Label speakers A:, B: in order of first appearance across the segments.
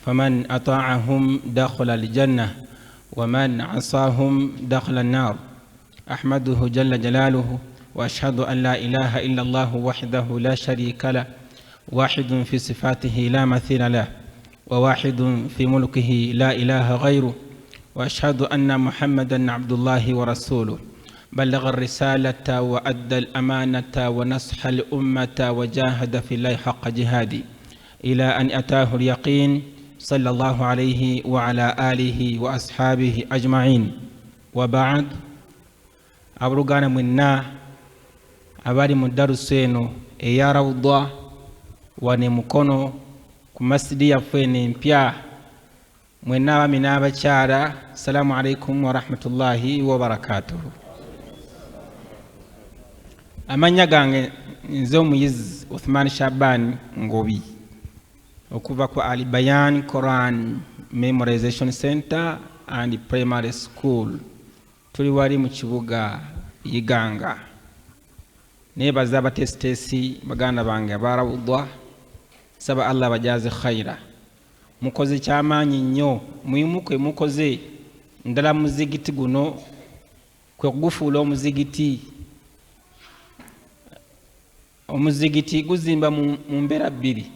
A: فمن أطاعهم دخل الجنة ومن عصاهم دخل النار. أحمده جل جلاله وأشهد أن لا إله إلا الله وحده لا شريك له، واحد في صفاته لا مثيل له، وواحد في ملكه لا إله غيره. وأشهد أن محمدا عبد الله ورسوله، بلغ الرسالة وأدى الأمانة ونصح الأمة وجاهد في الله حق جهاده إلى أن أتاه اليقين، صلى الله عليه وعلى آله وأصحابه أجمعين. وبعد، أبرغانا منا abali mu darusu eno eya Rawda wane Mukono ku masjidi yaffe empya, mwenna abaami n'abakyala, assalamu alaikum wa rahmatullahi wa barakatuh. Amanya gange nze omuyizi Uthman Shaban Ngobi okuva ku Al Bayan Quran Memorization Center and Primary School. Tuli wali mu kibuga Iganga. Nebaza abatesitesi baganda bange aba Rawda, saba Allah bajaze khaira. Mukoze kyamaanyi nnyo, muyimuke mukoze ndala muzigiti guno kwe kugufuula omuzigiti guzimba mu mbeera bbiri.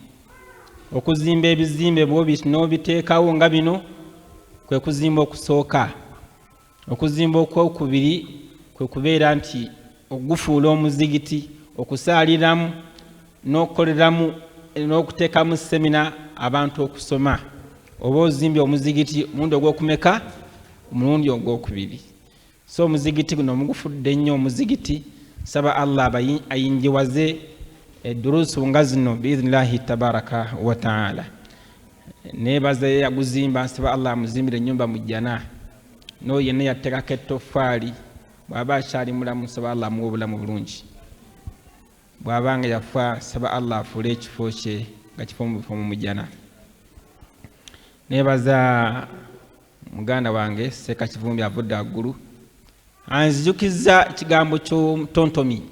A: Okuzimba ebizimbe bw'obiti n'obiteekawo nga bino kwe kuzimba okusooka. Okuzimba okwokubiri kwe kubeera nti okugufuula omuzigiti, okusaaliramu n'okukoleramu n'okuteekamu semina abantu okusoma. Oba ozimbye omuzigiti omulundi ogw'okumeka? Omulundi ogw'okubiri. So omuzigiti guno mugufudde nnyo omuzigiti. Saba Allah ayinjiwaze durusu nga zino biidhnillahi tabaraka wa taala. Nebaza yaguzimba, saba Allah amuzimbire ennyumba mu jjana. No yenna yateekako ettoffaali, bw'aba akyali mulamu saba Allah amuwa obulamu bulungi. Bw'abanga yafa saba Allah afuule ekifo kye nga kifo mu jjana. Nebaza muganda wange Seeka Kivumbi avudde waggulu, anzijukiza ekigambo ky'omutontomi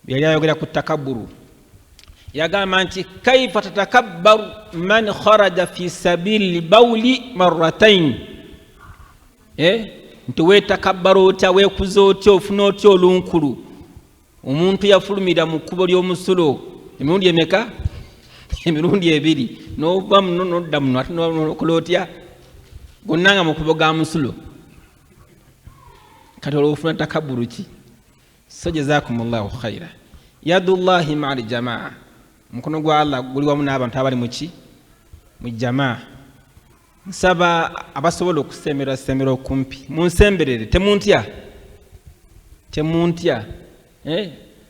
A: yali ayogera ku takabburu. Yagamba nti kaifa tatakabbaru man kharaja fi sabili bawli marratayn. Nti weetakabbara otya, weekuza otya, ofuna otya olunkulu omuntu yafulumira mu kkubo ly'omusulo emirundi emeka? Emirundi ebiri. N'ova muno n'odda muno ate n'okola otya? Gonna nga mu kkubo ga musulo. Kati olwofuna takabburu ki? So jazakumullahu khaira. Yadullahi ma'al jamaa. Mukono gwa Allah guli wamu n'abantu abali muki? Mu jamaa. Nsaba abasobola okusembera okumpi munsemberere, temuntya.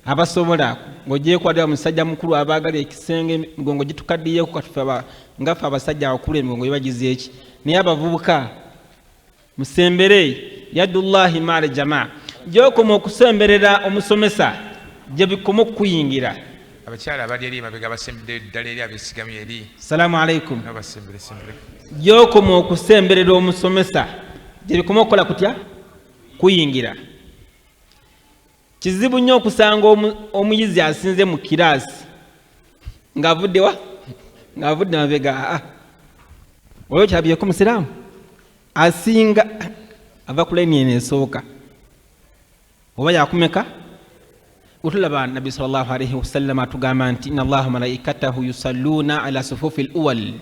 A: Abasobola ng'ogyekwadira musajja mukulu abaagala ekisenge migongo gitukaddiyeeko katufe ngaffe abasajja abakulu emigongo gibagize eki. Naye abavubuka musembere. Yadullahi ma'al jamaa. Gy'okoma okusemberera omusomesa gye bikoma okuyingira.
B: Abakyala abali eri mabega basembere ddala eri abesigamye eri.
A: Assalamu alaikum.
B: Abasembere.
A: Gy'okoma okusemberera omusomesa gye bikoma okukola kutya? Kuyingira. Kizibu nnyo okusanga omuyizi asinze mu kiraasi ng'avudde wa? Ng'avudde mabega. Olwo kyabyeko musiraamu asinga ava ku layini eno esooka. Oba yakumeka? Utulaba Nabi sallallahu alaihi wasallam atugamba nti inna Allaha malaikatahu yusalluna ala sufufi al-awwal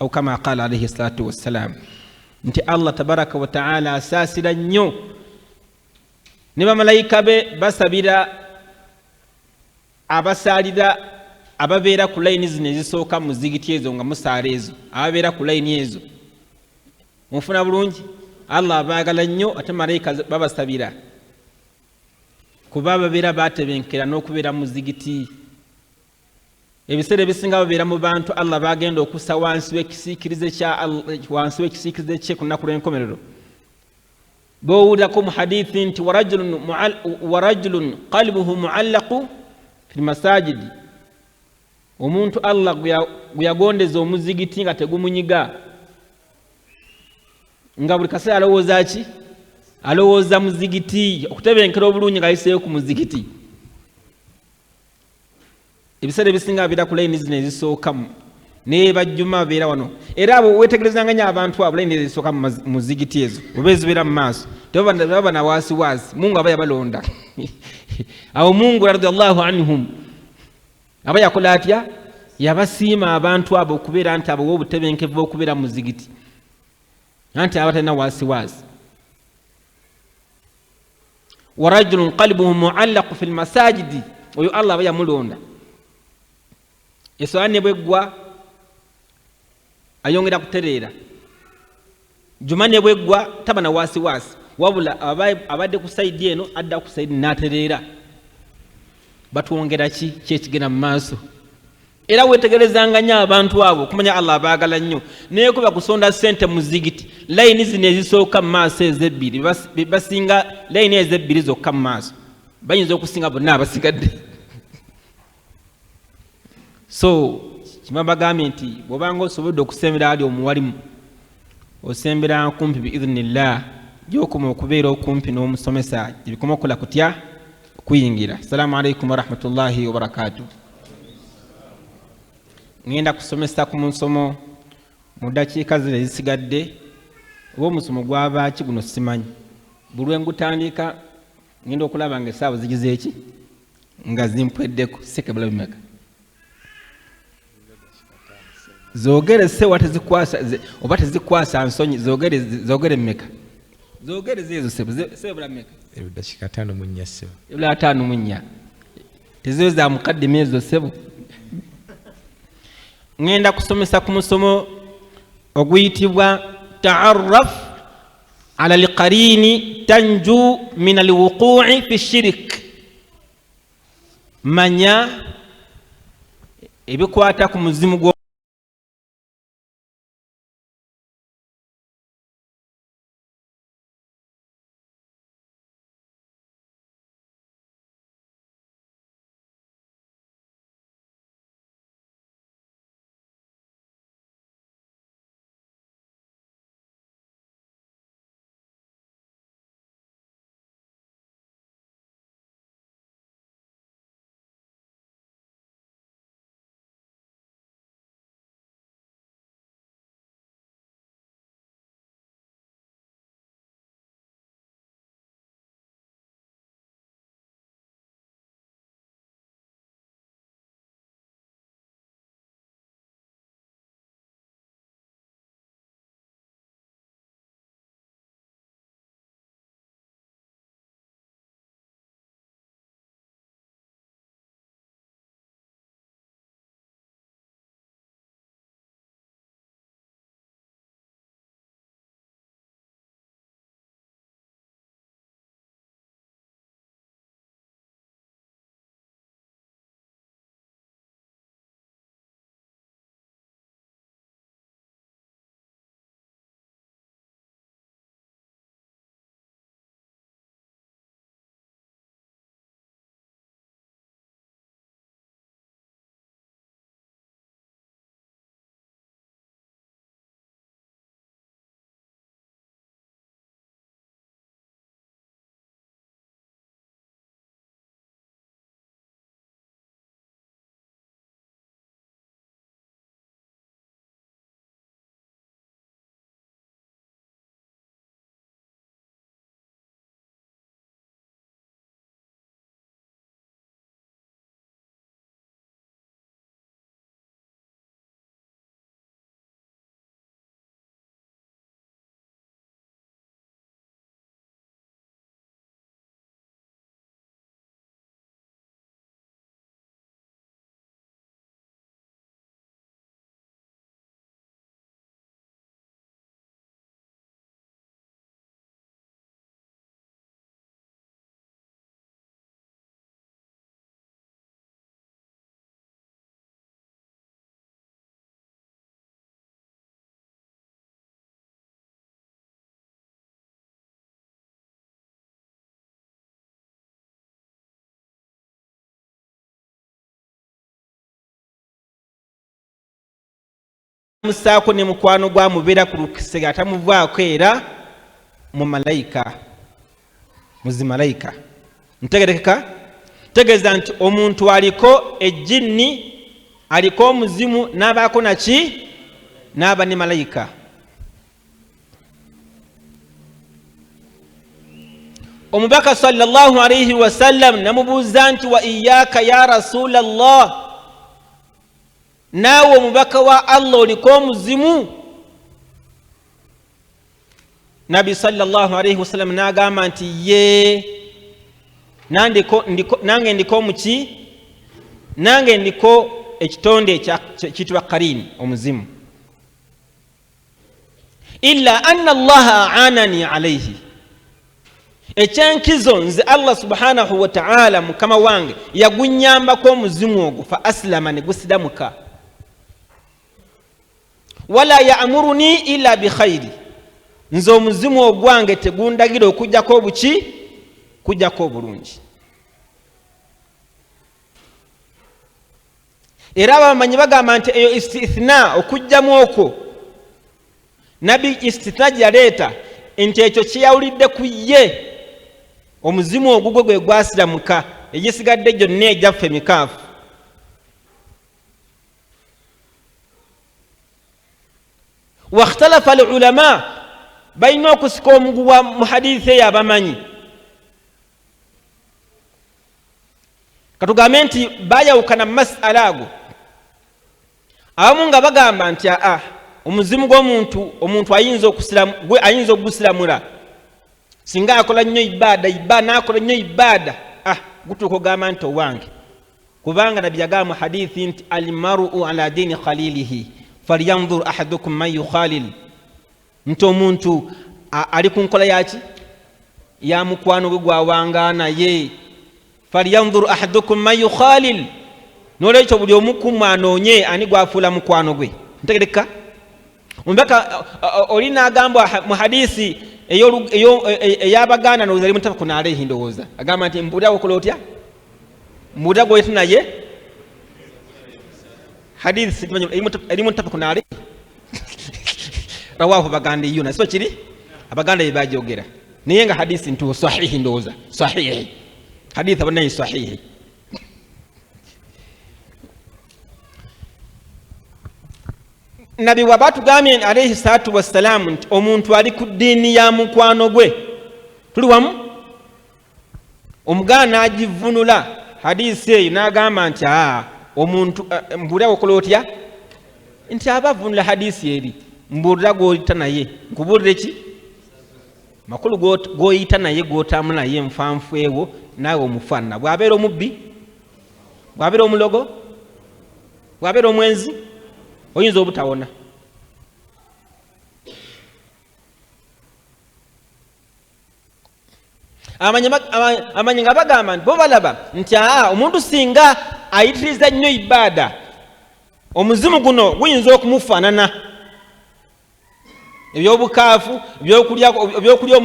A: au kama qala alaihi salatu wassalam. Nti Allah tabaraka wa taala asaasira nnyo ne bamalayika be basabira abasaalira ababeera ku layini zino ezisooka mu zigiti ezo nga musaala ezo, ababeera ku layini ezo. Mufuna bulungi? Allah abaagala nnyo ate malayika babasabira kuba babeera baatebenkera n'okubeera mu zigiti. Ebiseera ebisinga babeera mu bantu Allah bagenda okussa wansi w'ekisiikirize kye ku nnaku lw'enkomerero. Bowulirako mu hadithi nti warajulun qalbuhu muallaqu fil masajidi. Omuntu Allah gwe yagondeza omuzigiti nga tegumunyiga, nga buli kaseera alowooza ki? Alowooza muzigiti, okutebenkera obulungi ng'ayiseeyo ku muzigiti. Ebiseera ebisinga babeera ku layini zino ezisookamu, naye bajjuma babeera wano. era abo wetegerezanga nnyo abantu abo layini ezisooka mu muzigiti ezo oba ezibeera mu maaso tebaba na waasiwaasi Mungu aba yabalonda awo Mungu radiyallahu anhum aba yakola atya yabasiima abantu abo okubeera nti abo obutebenkevu okubeera mu muzigiti anti abatalina waasiwaasi wa rajulun qalbuhu muallaqu fil masajidi oyo Allah aba yamulonda eswala ne bweggwa ayongera kutereera juma ne bweggwa taba na waasiwaasi wabula abadde ku sayidi eno adda ku sayidi n'atereera batwongera ki kyekigenda mu maaso era wetegerezanga nnyo abantu abo okumanya Allah abaagala nnyo naye kuba kusonda ssente mu muzigiti layini zino ezisooka mu maaso ezebbiri basinga layini ezebbiri zokka mu maaso bayinza okusinga bonna abasigadde so kima bagambye nti bw'obanga osobodde okusembera ali omuwalimu osembera kumpi biidhnillah gyokoma okubeera okumpi n'omusomesa ebikoma okukola kutya kuyingira. Assalamu alaikum warahmatullahi wabarakatuh. Ngenda kusomesa ku musomo mu dakiika zino ezisigadde oba omusomo gw'abaaki guno simanyi bulwe ngutandika ngenda okulaba nga essaawa zigize eki nga zimpweddeko sekebula bimeka zogere sewa tezikwasa oba tezikwasa nsonyi zogere mmeka zogere zezo sebula mmeka
B: dakika 5 mu nnya sebo
A: ebula 5 mu nnya tezo za mukaddimi ezo sebo. Ngenda kusomesa ku musomo oguyitibwa ta'arraf ala alqarini tanju min alwuqu'i fi shirk. Manya ebikwata ku muzimu gwo musaako ne mukwano gwa mubeera ku lukisega atamuvaako era mu malayika muzimalayika ntegerekeka tegeeza nti omuntu aliko ejjinni aliko omuzimu n'abaako naki n'aba ne malayika. Omubaka sallallahu alayhi wa sallam namubuuza nti wa iyyaka ya rasulallah, naawe omubaka wa Allah oliko omuzimu? Nabi sallallahu alayhi wa sallam n'agamba nti ye, nange ndiko omuki, nange ndiko ekitonde ekiyitibwa qarin, omuzimu. Illa anna allaha aanani alayhi, ekyenkizo nze Allah subhanahu wa ta'ala mukama wange yagunyambako omuzimu ogwo, fa aslama, ne gusidamuka. Wala ya'muruni illa bi khairi, nze omuzimu ogwange tegundagira okujjako obuki, kujjako obulungi. Era abamanyi bagamba nti eyo istithna, okujjamu okwo nabi istithna gyaleeta nti ekyo kyeyawulidde ku ye, omuzimu ogugwe gwe gwasiramuka, egisigadde gyonna egyaffe mikaafu. Wakhtalafa alulama, balina okusika omuguwa mu hadithi eyo abamanyi. Katugambe nti bayawukana mu masala ago. Abamu nga bagamba nti omuzimu omuntu ayinza ogusiramula singa akola nnyo ibada n'akola nnyo ibada, gutuuka ogamba nti owange. Kubanga Nabbi yagamba mu hadithi nti almaru ala dini khalilihi falyanzur ahadukum man yukhalil, nti omuntu ali ku nkola yaki, ya mukwano gwe gwawanga naye. Falyanzur ahadukum man yukhalil, n'olwekyo buli omu ku mmwe anoonye ani gwafuula mukwano gwe. Ntegereka? Omubaka oli n'agamba mu hadisi ey'Abaganda ndowooza ali mutafakun alayhi, ndowooza agamba nti mbuulira okola otya, mbuulira gw'oyita naye. Hadisi eri mutafakun alayhi rawahu bagandiyuna, so kiri Abaganda bye bagyogera, naye nga hadisi nti sahihi, ndowooza sahihi, hadisi abanayi sahihi. Nabi waba tugambye alayhi salatu wassalamu nti omuntu ali ku ddiini ya mukwano gwe, tuli wamu? Omuganda n'agivunula hadisi eyo n'agamba nti omuntu mbuulira okola otya, nti aba avunula hadisi eri, mbuulira gw'oyita naye, nkubuulire ki, makulu gw'oyita naye, gw'otambula naye nfanfu ewo, naawe omufaanana. Bw'abeera omubbi, bw'abeera omulogo, bw'abeera omwenzi, oyinza obutawona. Amanyi nga bagamba nti bo balaba nti omuntu singa ayitiriza nnyo ibada, omuzimu guno guyinza okumufaanana. Ebyobukaafu, ebyokulya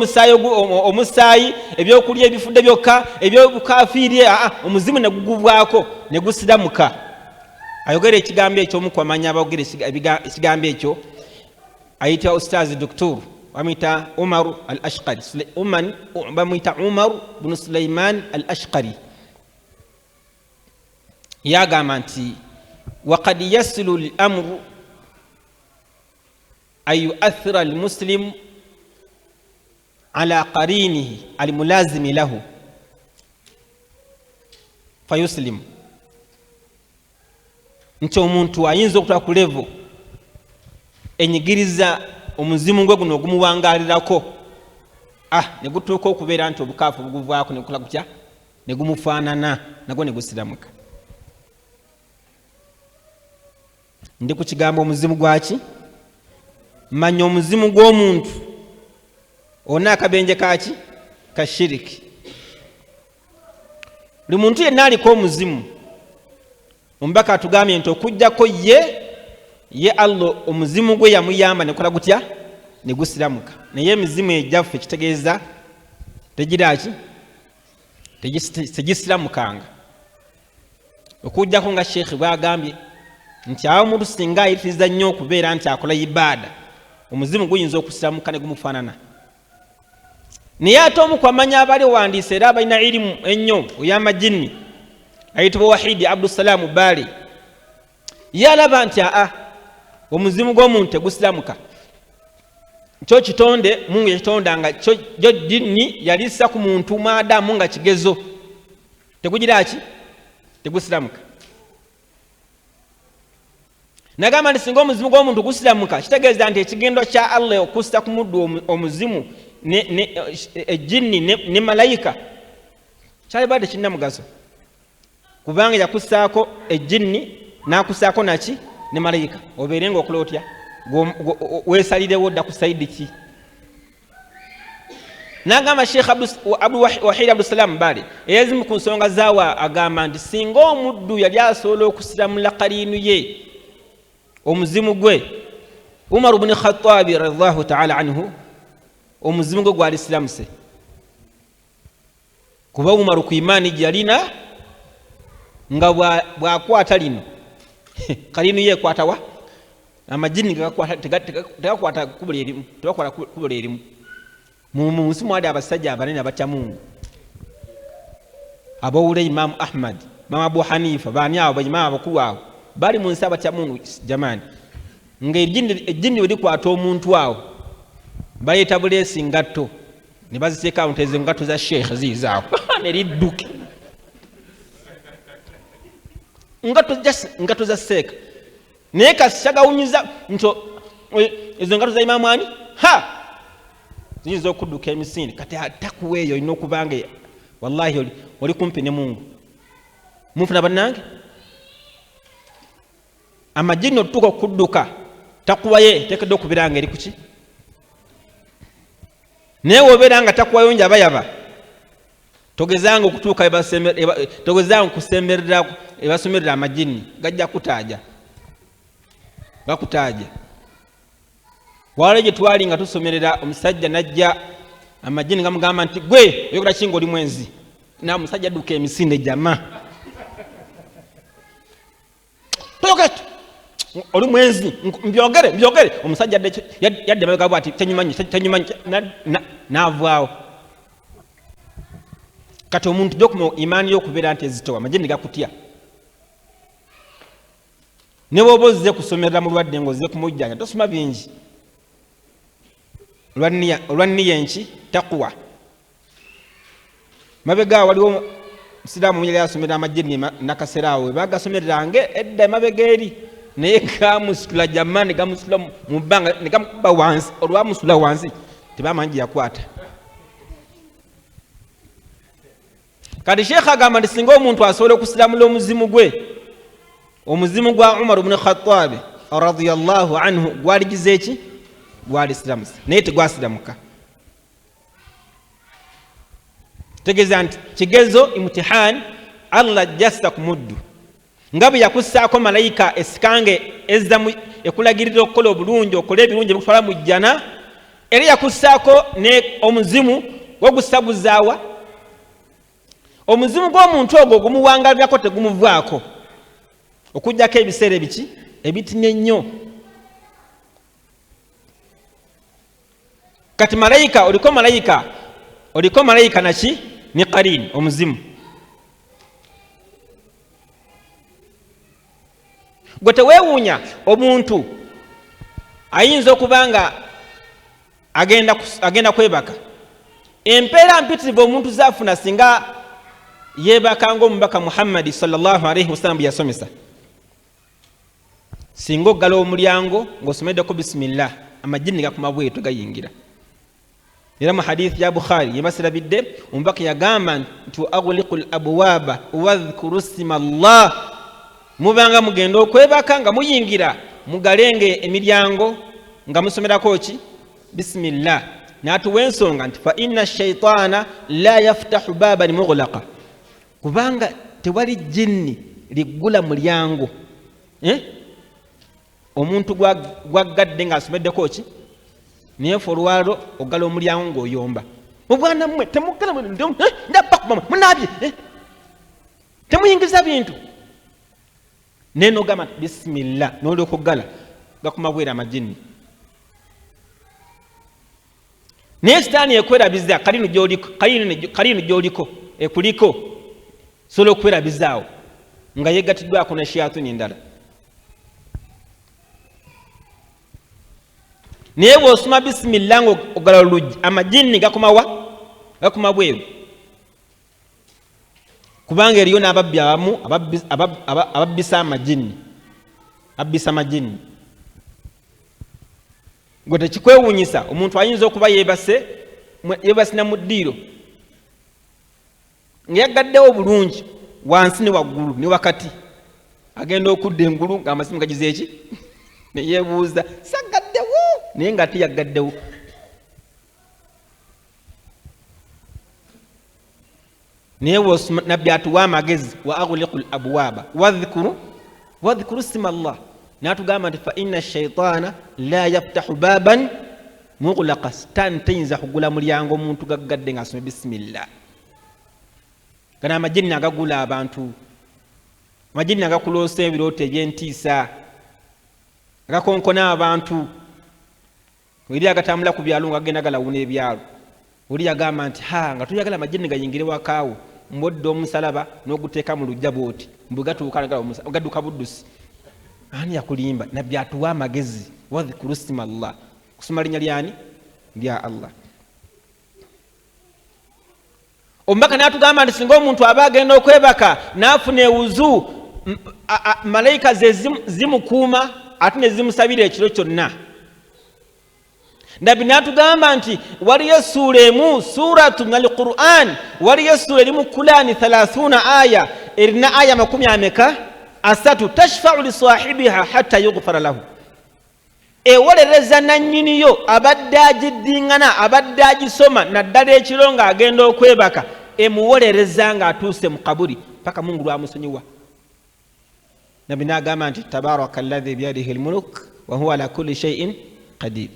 A: omusaayi, ebyokulya ebifudde byokka, ebyobukaafiiri, omuzimu ne gugubwako ne gusidamuka. Ayogera ekigambo ekyo omu kwamanya abogera ekigambo ekyo ayitibwa Ustazi Doktor, bamuyita Umar al-Ashqari, bamuyita Umar bin Sulaiman al-Ashqari. Yagamba nti waqad yasilu al-amru an yu'athira al-muslim ala qarinihi al-mulazimi lahu fayuslim, nti omuntu ayinza okutula ku level enyigiriza omuzimu gwe guno ogumuwangalirako, ne gutuuka okubeera nti obukaafu buguvaako ne gukola gutya, ne gumufaanana, nagwo ne gusiramuka. Ndi ku kigambo omuzimu gwaki? Manya omuzimu gw'omuntu ona akabenje kaki? Ka shiriki. Buli muntu yenna aliko omuzimu. Omubaka atugambye nti okujjako ye Allah omuzimu gwe yamuyamba ne kola gutya, ne gusiramuka. Naye emizimu ejjaffe kitegeeza tegiraki, tegisiramukanga. Okujjako nga Sheikh bwagambye nti awo omuntu singa ayitiriza nnyo okubeera nti akola ibada, omuzimu guyinza okusiramuka ne gumufaanana. Naye ate omu kwamanya abali wandiise era abalina irimu ennyo ey'amajini ayitibwa Wahidi Abdusalamu Bali, yalaba nti omuzimu gw'omuntu tegusiramuka. Kyo kitonde Mungu yakitondanga kyo dini yalisa ku muntu maadamu nga kigezo tegugira ki tegusiramuka. Nagamba nti singa omuzimu gw'omuntu gusiramuka kitegeeza nti ekigendo kya Allah okussa ku muddu omuzimu ejjini ne malayika kyali bade kinna mugaso, kubanga yakussaako ejjini n'akussaako naki ne malayika. Obeerenga okola otya weesalirewo dda ku sayidi ki. Nagamba Sheikh Abdul Wahid Abdussalam Bali eyazimu ku nsonga zaawa agamba nti singa omuddu yali asobola okusiramula kaliinu ye omuzimu gwe, Umar ibn Khattab radhiyallahu ta'ala anhu omuzimu gwe gwali siramuse, kuba Umar ku imaani gyalina nga bwakwata lino kaliinu ye kwatawa amajini tegakwata kubula erimu, tebakwata kubula erimu. Mu nsi mwali abasajja abanene abatya Mungu, abawula Imam Ahmad, Imam Abu Hanifa, baani abo bayimamu abakulu abo bali mu nsi abatya Mungu jamani. Nga ejjini welikwata omuntu awo baleeta buleesi ngatto ne baziteeka awo ntezo ngatto za sheikh ziizaawo ne lidduke ngatto za seeka naye kasagawunyiza nto ezo ngatto za imamu ani ziyinza okudduka emisinde kati atakuwa eyo olina okubanga wallahi oli kumpi ne Mungu. Munfuna bannange amajini otutuuka okudduka takuwaye tekedde okubiranga eri kuki, naye wobeera nga takuwayo njabayaba togezanga okutuuka togezanga okusemberera ebasomerera amajini gajja kutaaja bakutaaja. Wale gye twali nga tusomerera omusajja najja amajini gamugamba nti gwe oyogera kinga oli mwenzi, na omusajja adduka emisinde jama toyogeto oli mwenzi mbyogere omusajja yadde mabega bwati tenyumanyi naavaawo. Kati omuntu gyokuma imaani y'okubeera nti ezitowa amajini gakutya, ne bw'oba ozze kusomerera mulwadde ng'ozze kumujjanja tosoma bingi. Olwanniya enki takuwa mabega waliwo musiraamu yali asomera amajini nakaseera awo bagasomereranga edda mabega eri, naye gamusitula jamani gamusitula mu bbanga ne gamukuba wansi. Olwamusitula wansi tebamanyi yakwata. Kati Sheikh agamba nti singa omuntu asobola okusiramula omuzimu gwe, omuzimu gwa Umar ibn Khattab radhiyallahu anhu gwaligize eki gwali siramuse naye tegwasiramuka. Tegeeza nti kigezo imtihan Allah jassa ku muddu nga bwe yakussaako malayika esikange ezza ekulagirira okukola obulungi okola ebirungi ebikutwala mu jjana, era yakussaako ne omuzimu gwogusabuzaawa. Omuzimu gw'omuntu ogwo gumuwangalirako tegumuvaako okujjako ebiseera ebiki ebitine nnyo. Kati malayika oliko malayika naki ne qarin omuzimu. Gwe teweewuunya omuntu ayinza okubanga agenda kwebaka, empeera mpitirivu omuntu zaafuna singa yeebakanga omubaka Muhammadi sallallahu alaihi wasallam yasomesa. Singa oggala omulyango ng'osomeddeko bisimillah amajini gakuma bwetu gayingira. Era mu hadithi ya Bukhari yebasirabidde omubaka yagamba nti aghliqul abwaaba wadhkuru isma Allah, mubanga mugenda okwebaka nga muyingira mugalenge emiryango nga musomerako ki bisimillah. N'atuwa ensonga nti fa inna shaitana la yaftahu baban mughlaqa, kubanga tewali jini liggula mulyango omuntu gwaggadde ng'asomeddeko ki naye fe olwalo oggala omulyango ng'oyomba. Mubwana mmwe temuggala munaabye temuyingiza bintu naye n'ogamba bisimillah n'olyoka oggala gakuma bwera amajini. Naye sitaani ekwerabiza kaliinu gy'oliko ekuliko sobola okwerabizaawo nga yeegatiddwako ne shayatuni endala. naye bw'osoma bisimillah ng'ogala oluggi amajini gakoma bweru kubanga eriyo n'ababbi abamu ababbisa amajini gwe tekikwewuunyisa omuntu ayinza okuba yeebase na mu ddiiro ng'eyaggaddewo bulungi wansi ne waggulu ne wakati agenda okudda engulu ng'amasimu gagize eki ne yeebuuza saggaddewo naye nga ate yaggaddewo. naye nabbi atuwa amagezi wa aghliqu labwaaba wadhkuru sima Allah n'atugamba nti fa inna shaitaana la yaftahu baaban mughlaqa, sitaani tayinza kugula mulyango omuntu gaggadde ng'asome bisimillah. gana amajini agagula abantu, amajini agakuloosa ebirooto eby'entiisa, agakonkona abantu, eri agatambula ku byalo nga gagenda galawuna ebyalo. oli yagamba nti nga tuyagala amajini gayingire wakaawo mbodde omusalaba n'oguteeka mu lujja bwoti mbu gadduka buddusi. ani yakulimba? nabbi atuwa amagezi wadhkuru sima Allah, kusoma linnya lyani? lya Allah. omubaka n'atugamba nti singa omuntu aba agenda okwebaka n'afuna ewuzu, malayika ze zimukuuma ate ne zimusabira ekiro kyonna. nabbi n'atugamba nti waliyo essuula emu, suratu min al-Qur'an, waliyo essuula eri mu Qur'ani 30 aya, erina aya 3 tashfa'u li sahibiha hatta yughfara lahu, ewolereza nannyiniyo abadde agiddingana, abadde agisoma naddala ekiro ng'agenda okwebaka, emuwolereza ng'atuuse mu kaburi paka Mungu lwamusonyiwa. nabbi n'agamba nti tabaraka alladhi biyadihi al-mulk wa huwa ala kulli shay'in qadir.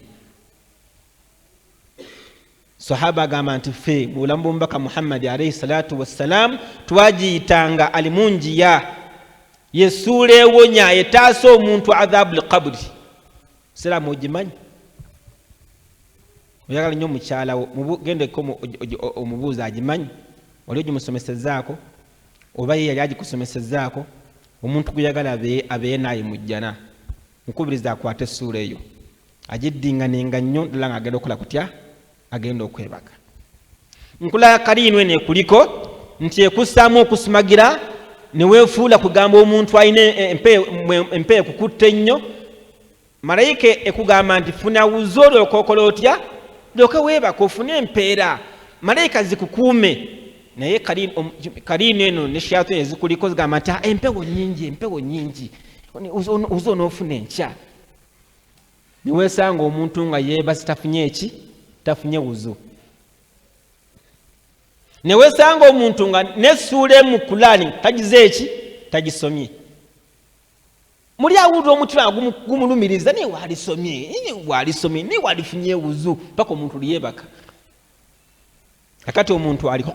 A: sahaba agamba nti ffe mu bulamu bw'omubaka Muhammad alayhi salatu wassalam twagiyitanga alimunjiya, yesuula ewonya etaasa omuntu adhabu al-qabri. siramu ogimanyi? oyagala nnyo mukyalawo gendeko omubuuza agimanyi? oli ogimusomesezaako oba ye yali agikusomesezaako? omuntu guyagala abeeye naye mujjana, mukubiriza akwate essuula eyo agiddinganenga nnyo ddala ng'agenda okukola kutya? agenda okwebaka. nkula kaliinu eno ekuliko nti ekussaamu okusumagira ne weefuula kugamba omuntu alina empeewo ekukutte ennyo. malayika ekugamba nti funa wuzo olyokokola otya? lyoka weebaka ofune empeera, malayika zikukuume. naye kaliinu eno ne shayaatini ezikuliko zigamba nti empewo nyingi uzo n'ofuna enkya. ne weesanga omuntu nga yeebase tafunye eki? tafunye wuzo. ne weesanga omuntu nga n'essuula emu Qur'ani tagize eki? tagisomye. muli awulira omutima gumulumiriza, naye walisomye naye walifunye wuzu paka omuntu liyebaka. akati omuntu aliko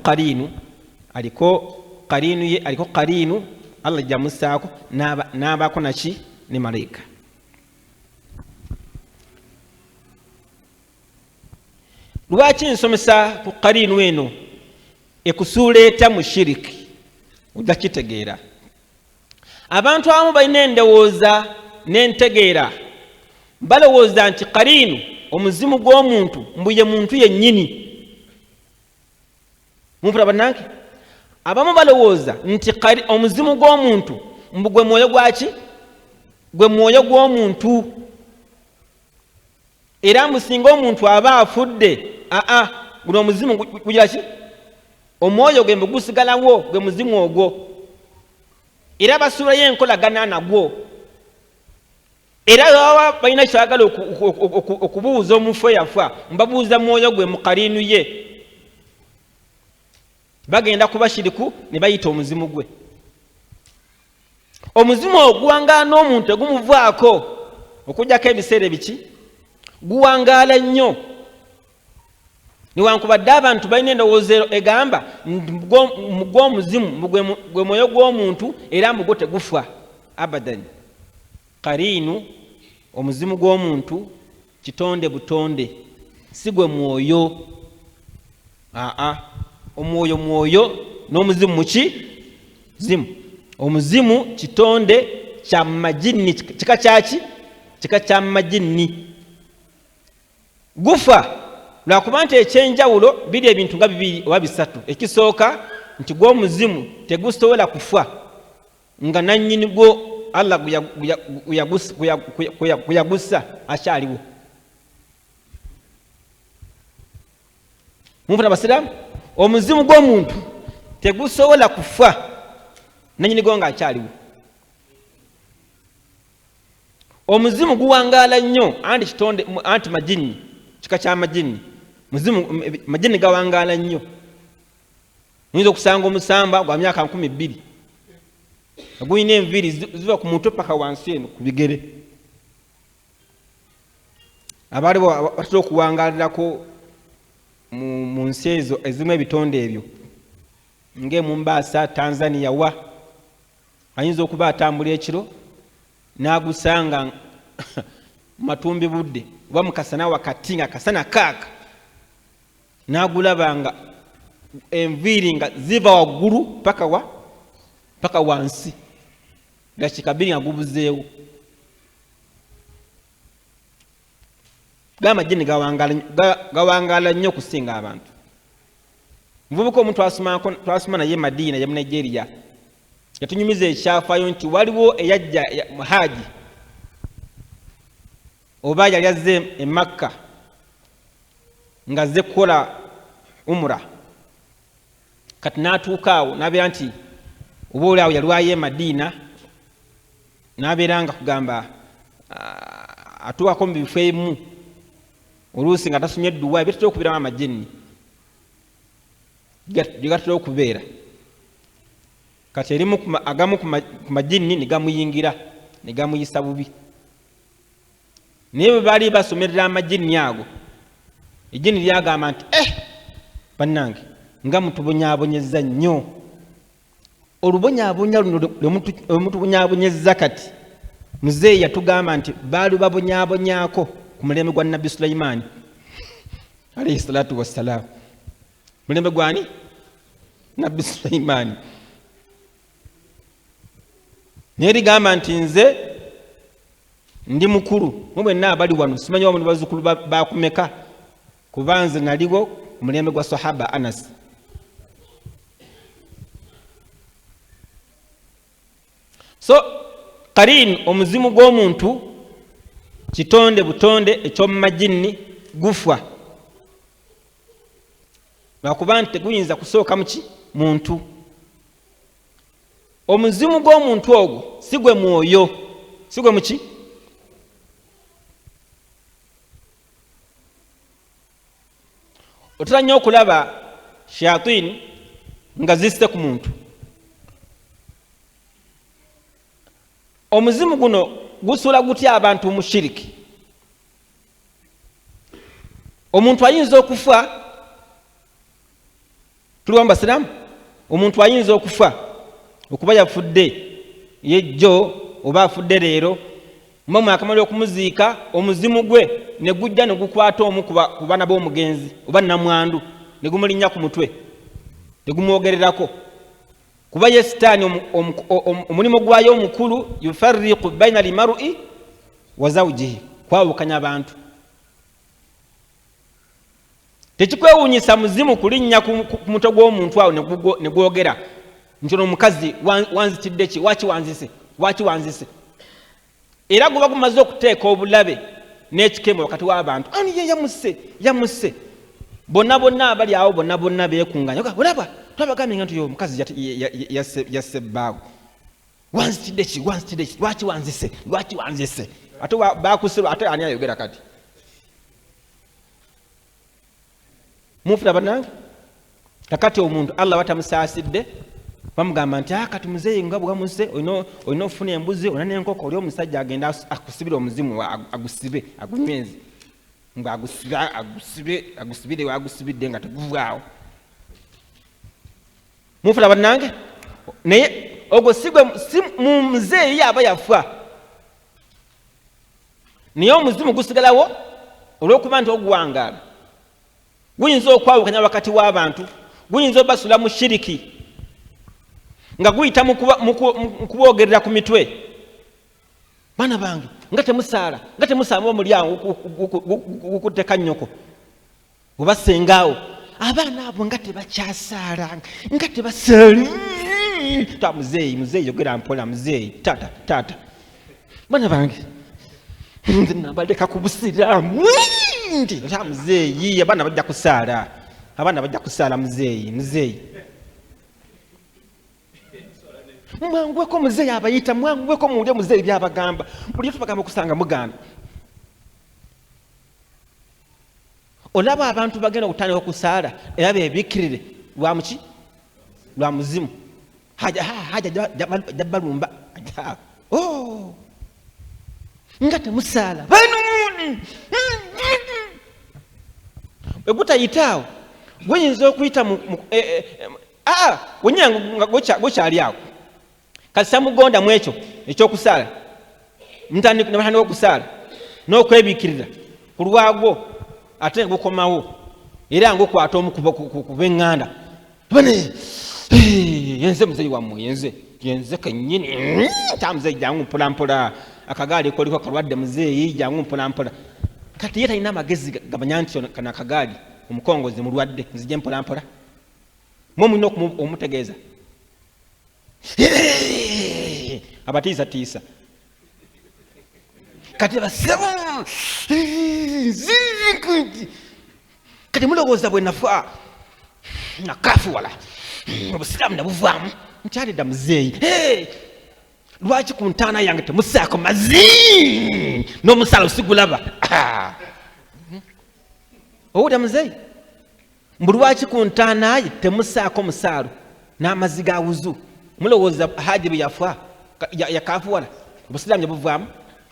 A: kaliinu Allah jamusaako n'abaako naki? ne malayika. lwaki nsomesa ku kaliinu eno ekusuuleeta mu shiriki? ojja kitegeera. abantu abamu balina endowooza n'entegeera, balowooza nti kaliinu omuzimu gw'omuntu mbuye muntu yennyini. mumpulaba nange? abamu balowooza nti omuzimu gw'omuntu mbu gwe mwoyo gwaki? gwe mwoyo gw'omuntu. era mbu singa omuntu aba afudde, guno omuzimu gugira ki? omwoyo gwe mbu gusigalawo, gwe muzimu ogwo. era basuulayo enkolagana nagwo. era baba balina kyagala okubuuza omufu eyafa, mbabuuza mwoyo gwe mu kaliinu ye. bagenda kuba shiriku ne bayita omuzimu gwe. omuzimu oguwangaala omuntu egumuvaako okujjako ebiseera biki? guwangaala nnyo. newankubadde abantu balina endowooza egamba gw'omuzimu gwe mwoyo gw'omuntu era mbu gwo tegufa. abadan. kaliinu omuzimu gw'omuntu kitonde butonde, si gwe mwoyo. omwoyo n'omuzimu muki? zimu. omuzimu kitonde kya majini, kika kyaki? kika kya majini. gufa lwakuba nti ekyenjawulo biri ebintu nga bibiri oba bisatu. Ekisooka nti gw'omuzimu tegusobola kufa nga nannyini gwo Allah kuyagussa akyaliwo. Mufuna basiramu, omuzimu gw'omuntu tegusobola kufa nannyini gwo nga akyaliwo. Omuzimu guwangaala nnyo anti majini, kika kya majini. Majini gawangaala nnyo. Oyinza okusanga omusamba gwa myaka 12 gulina enviiri ziva ku mutwe paka wansi eno ku bigere. Abaaliwo batera okuwangaalirako mu nsi ezo ezimu ebitonde ebyo ng'eMombasa, Tanzania wa ayinza okuba atambula ekiro n'agusanga matumbi budde oba mukasana wakati nga kasana kaaka n'agulaba nga enviiri nga ziva waggulu paka wansi dakika 2 nga gubuzeewo. Gamajini gawangaala nnyo okusinga abantu. Muvubuka omuntu twasoma naye Madiina ya Nigeria yatunyumiza ekyafaayo nti waliwo eyajja muhaji oba yali azze e Makka nga azze kukola umra, kati n'atuuka awo n'abeera nti oba oli awo yalwayo e Madiina n'abeera nga kugamba atuukako mu bifo ebimu oluusi nga tasomye edduwa ebitera okubeeramu amajini gye gatera okubeera. Kati erimu agamu ku majini ne gamuyingira ne gamuyisa bubi. Naye bwe baali basomerera amajini ago ejjini lyagamba nti bannange nga mutubonyaabonyezza nnyo. Olubonyaabonya luno lwemutubonyaabonyezza kati muzeeyi yatugamba nti baali babonyaabonyaako ku mulembe gwa Nabbi Sulaimaani alayhi salatu wassalaam. Mulembe gwani? Nabbi Sulaimaani. Naye ligamba nti nze ndi mukulu mu mwenna abali wano simanyi wamu bazzukulu bakumeka kuba nze naliwo ku mulembe gwa sahaba Anas. So qarin omuzimu gw'omuntu kitonde butonde eky'omu majini gufwa lwakuba nti teguyinza kusooka muki muntu. Omuzimu gw'omuntu ogwo si gwe mwoyo, si gwe muki. Otera nnyo okulaba shayatin nga zisse ku muntu. Omuzimu guno gusula gutya abantu mushiriki. Omuntu ayinza okufa, tuli wamu basiramu, omuntu ayinza okufa okuba yafudde yejjo oba afudde leero mumwe akamala okumuziika omuzimu gwe ne gujja ne gukwata omu ku baana b'omugenzi oba namwandu ne gumulinnya ku mutwe ne gumwogererako kuba ye sitaani omulimu gwayo omukulu yufarriqu baina limar'i wa zawjihi kwawukanya abantu. Tekikwewuunyisa muzimu kulinnya ku mutwe gw'omuntu awo ne gwogera nti ono omukazi wanzitidde ki, waki wanzise. Era guba gumaze okuteeka obulabe n'ekikemo wakati w'abantu. Ani ye yamusse. Bonna abali awo bonna beekunganya. Olaba twabagambye nti oyo omukazi yasse bbaawe. Wanzitidde ki, lwaki wanzise. Ate baakusirwa ate ani ayogera kati. Mufuna bannange kakati omuntu Allah batamusaasidde bamugamba nti kati muzeeyi nga bwamusse olina ofuna embuzi olina n'enkoko oli omusajja agenda akusibira omuzimu agusibe agunyweze nga agusibire wagusibidde nga teguvaawo. Mufuna bannange naye ogwo si muzeeyi aba yafa naye omuzimu gusigalawo olw'okuba nti oguwangaala. Guyinza okwawukanya wakati w'abantu, guyinza obasula mu shiriki nga guyita mu kubogerera ku mitwe
C: Bana bange ngate musala omulyango gukuteka nnyoko obasengaawo abaana abo ngate bakyasala ngate basali ta muzeeyi yogera mpola muzeeyi tata bana bange nabaleka ku busiraamu ndi ta muzeeyi abaana bajja kusaala muzeeyi mwangweko muzeeyi abayita mwangweko muwulire muzeeyi byabagamba buli tubagamba okusanga muganda olaba abantu bagenda okutandika okusaala era beebikirire lwamuki lwa muzimu haja jabalumba nga temusaala banuni egutayitaawo gwenyinza okuyita wenyanga gokyali awo kati samugonda mu ekyo ekyokusaala mutandika okusaala n'okwebikirira ku lwagwo ate ngukomawo era ngukwata omu ku b'eŋŋanda yenze muzeeyi wammwe yenze kennyini tamuzeeyi jangu mpolampola akagaali koliko kalwadde muzeeyi jangu mpolampola kati ye talina amagezi gamanya nti kana akagaali omukongozi mulwadde nzije mpolampola mwe mulina omutegeeza abatiisatiisa kati basebo kati mulowooza bwe nafa nakafuwala obusiraamu nabuvaamu nkyalidda muzeeyi lwaki ku ntaana yange temusaako mazi n'omusaala osigulaba owulira muzeeyi mbu lwaki ku ntaana ye temusaako musaalo n'amazzi ga wuzu mulowooza haji bwe yafa yakafuwala obusiraamu nabuvaamu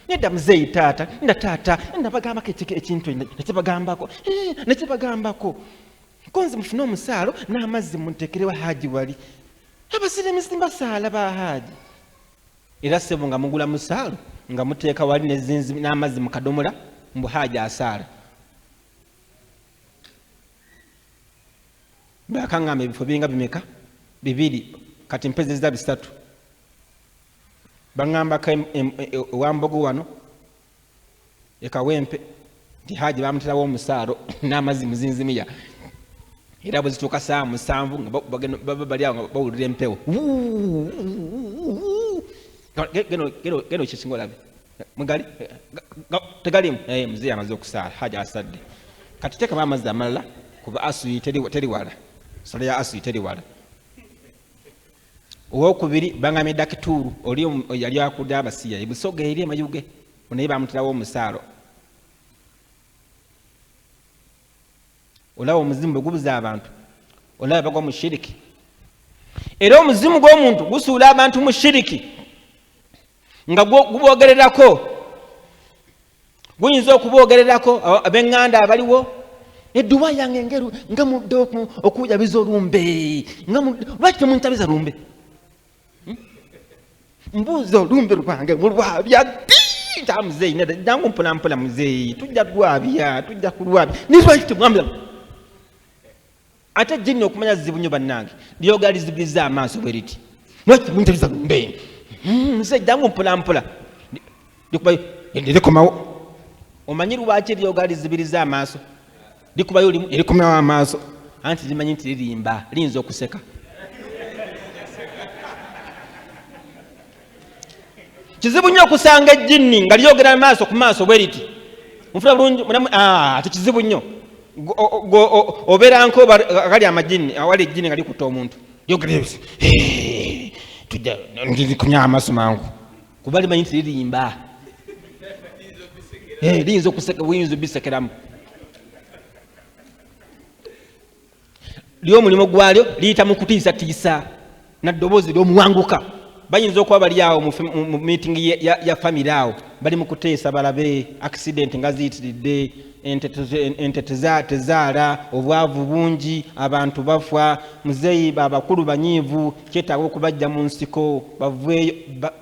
C: nedda muzeeyi taata nabagambako ekintu nekibagambako konzi mufune omusaalo n'amazzi muntekerewo haji wali abasirimisi basaala ba haji era sebo nga mugula musaalo nga muteeka wali n'amazzi mukadomola mbu haji asaala bakaŋŋamba ebifo biringa bimeka 2 kati mpezeza 3 baŋŋambako ewambogo wano ekawempe nti haji bamuterawo omusaalo n'amazzi muzinzimiya era bwe zituuka saa 7 nga baba bali awo nga bawulira empewo geno kyesinga olabe mugali tegalimu muzeeyi amaze okusaala haji asadde kati teekamu amazzi amalala kuba asuyi teri wala sala ya asuyi teri wala owokubiri baŋŋamye dakituuru oli yali akudde abasiya ebusoga eri emayuge naye bamuterawo omusaalo olaba omuzimu bwe gubuza abantu olaba bagwa mu shiriki era omuzimu gw'omuntu gusuula abantu mu shiriki nga guboogererako guyinza okuboogererako ab'eŋŋanda abaliwo edduwa yange engeru nga mudde okujabiza olumbe lwaki temuntabiza lumbe mbuuza olumbe lwange mulwabya tamuzeeyi jangu mpolampola muzeeyi tujja kulwabya nilwaki temwamira ate jjinna okumanya zibu nnyo bannange lyoga lizibiriza amaaso bwe riti lwaki temuntabiza lumbe muzeeyi jangu mpolampola likomawo omanyi lwaki lyoga lizibiriza amaaso likubayo erikomawo amaaso anti limanyi nti lirimba liyinza okuseka kizibu nnyo okusanga ejjinni nga lyogera amaaso ku maaso bwe riti nfuna bulungi ate kizibu nnyo obeera nko agali amajinni awali ejjinni nga likuta omuntu lyogera tujja likunya amaaso mangu kuba limanyi nti lirimba liyinza okuseka buyinza obisekeramu lyomulimu gwalyo liyita mu kutiisatiisa naddoboozi ly'omuwanguka bayinza okuba bali awo mu meeting ya family awo bali mu kuteesa balabe accident nga ziyitiridde ente tezaala obwavu bungi abantu bafa muzeeyi babakulu banyiivu kyetaaga okubajja mu nsiko baveeyo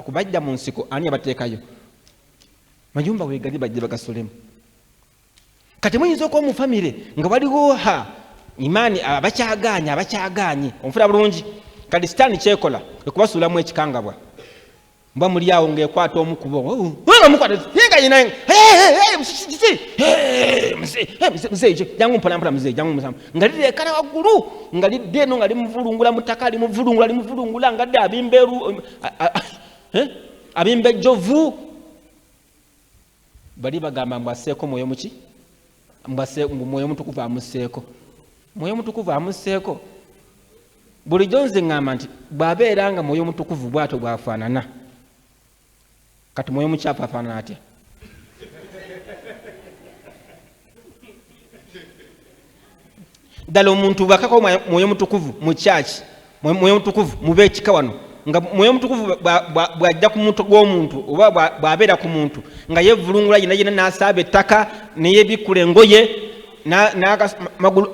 C: kubajja mu nsiko ani abateekayo mayumba wegali bajje bagasolemu kati muyinza okuba mu famire nga waliwo imaani abakyaganye omufuna bulungi kati sitaani kyekola ekubasuulamu ekikangabwa mba muli awo ng'ekwata omukubo omukwata yenga yina mzee jangu mpala mzee jangu msama nga lirekana waggulu nga lidde eno nga limuvulungula mu ttaka limuvulungula nga dde abimba ejjovu bali bagamba mbwaseeko mwoyo muki mwoyo mutukuvu amusseeko mwoyo mutukuvu amusseeko bulijjo nze ŋŋamba nti bw'abeera nga mwoyo mutukuvu bw'atyo bwafaanana kati mwoyo mukyafu afaanana atya ddala omuntu bwakako mwoyo mutukuvu mu kyaki mwoyo mutukuvu mube ekika wano nga mwoyo mutukuvu bw'ajja ku muntu gw'omuntu oba bw'abeera ku muntu nga yevulungula yina n'asaaba ettaka neyebikkula engoye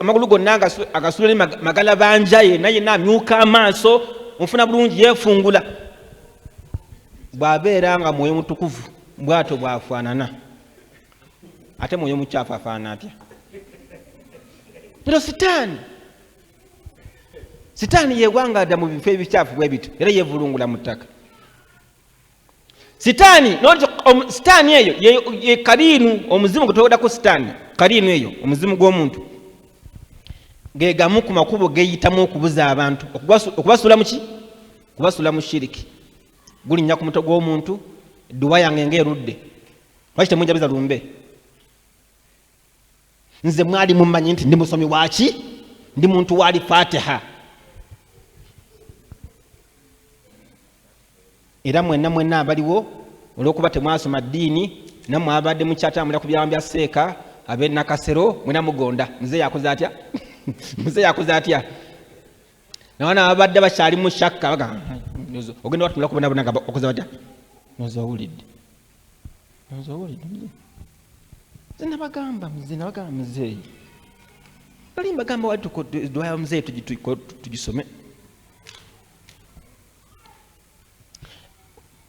C: amagulu gonna agasula magalabanja yenna amyuka amaaso omufuna bulungi yeefungula bw'abeera nga mwoyo mutukuvu bw'atyo bwafaanana ate mwoyo mukyafu afaanana atya era sitaani yegwangadda mu bifo ebikyafu bwe bityo era yevulungula mu ttaka sitaani eyo ye kaliinu omuzimu gwe twogedako sitaani kaliinu eyo omuzimu gw'omuntu ge gamu ku makubo geyitamu okubuza abantu okubasula muki kubasula mu shiriki gulinnya ku mutwe gw'omuntu edduwa yange ng'erudde lwaki temunjabiza lumbe nze mwali mumanyi nti ndi musomi waki ndi muntu waali fatiha era mwenna abaliwo olw'okuba temwasoma ddiini nammwe abadde mukyatambulira ku byama bya seeka ab'e Nakasero mwena mugonda muzeeyi akoze atya muzeeyi atya nawana abadde bakyali mu shakka ogenda watunula kubonabona nga okoze batya noza owulidde nze nabagamba muzeeyi bali mbagamba wali dwaya muzeeyi tugisome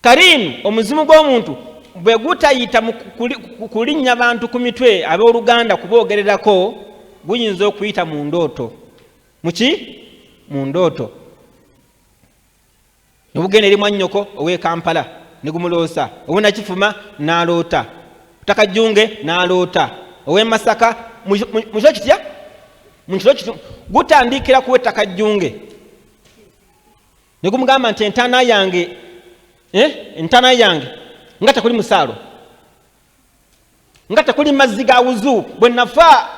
C: kariinu omuzimu gw'omuntu bwe gutayita mu kulinnya bantu ku mitwe ab'oluganda kuboogererako guyinza okuyita mu ndooto mu ndooto ne bugenda eri mwannyoko ow'e Kampala ne gumuloosa ow'Nakifuma n'aloota Takajjunge n'aloota ow'e Masaka mu kiro kitya gutandikira kuwe Takajjunge ne gumugamba nti entaana yange nga tekuli musaalo nga tekuli mazzi ga wuzu bwe nafa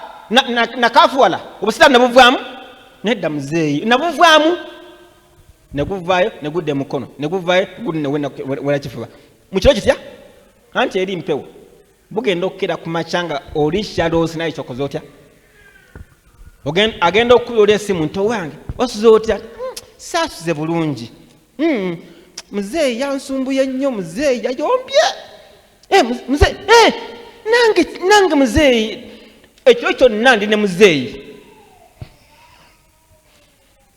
C: nakafuwala obusitaani nabuvaamu nedda muzeeyi nabuvaamu neguvaayo negudde mukono neguvaayo wenakifuba mu kiro kitya anti eri mpewo bugenda okukera ku macanga oli shadows naye kyokoze otya agenda okukuyola essimu nti owange osuze otya saasuze bulungi muzeeyi yansumbuye nnyo muzeeyi yayombye nange muzeeyi ekiro kyonna ndi ne muzeeyi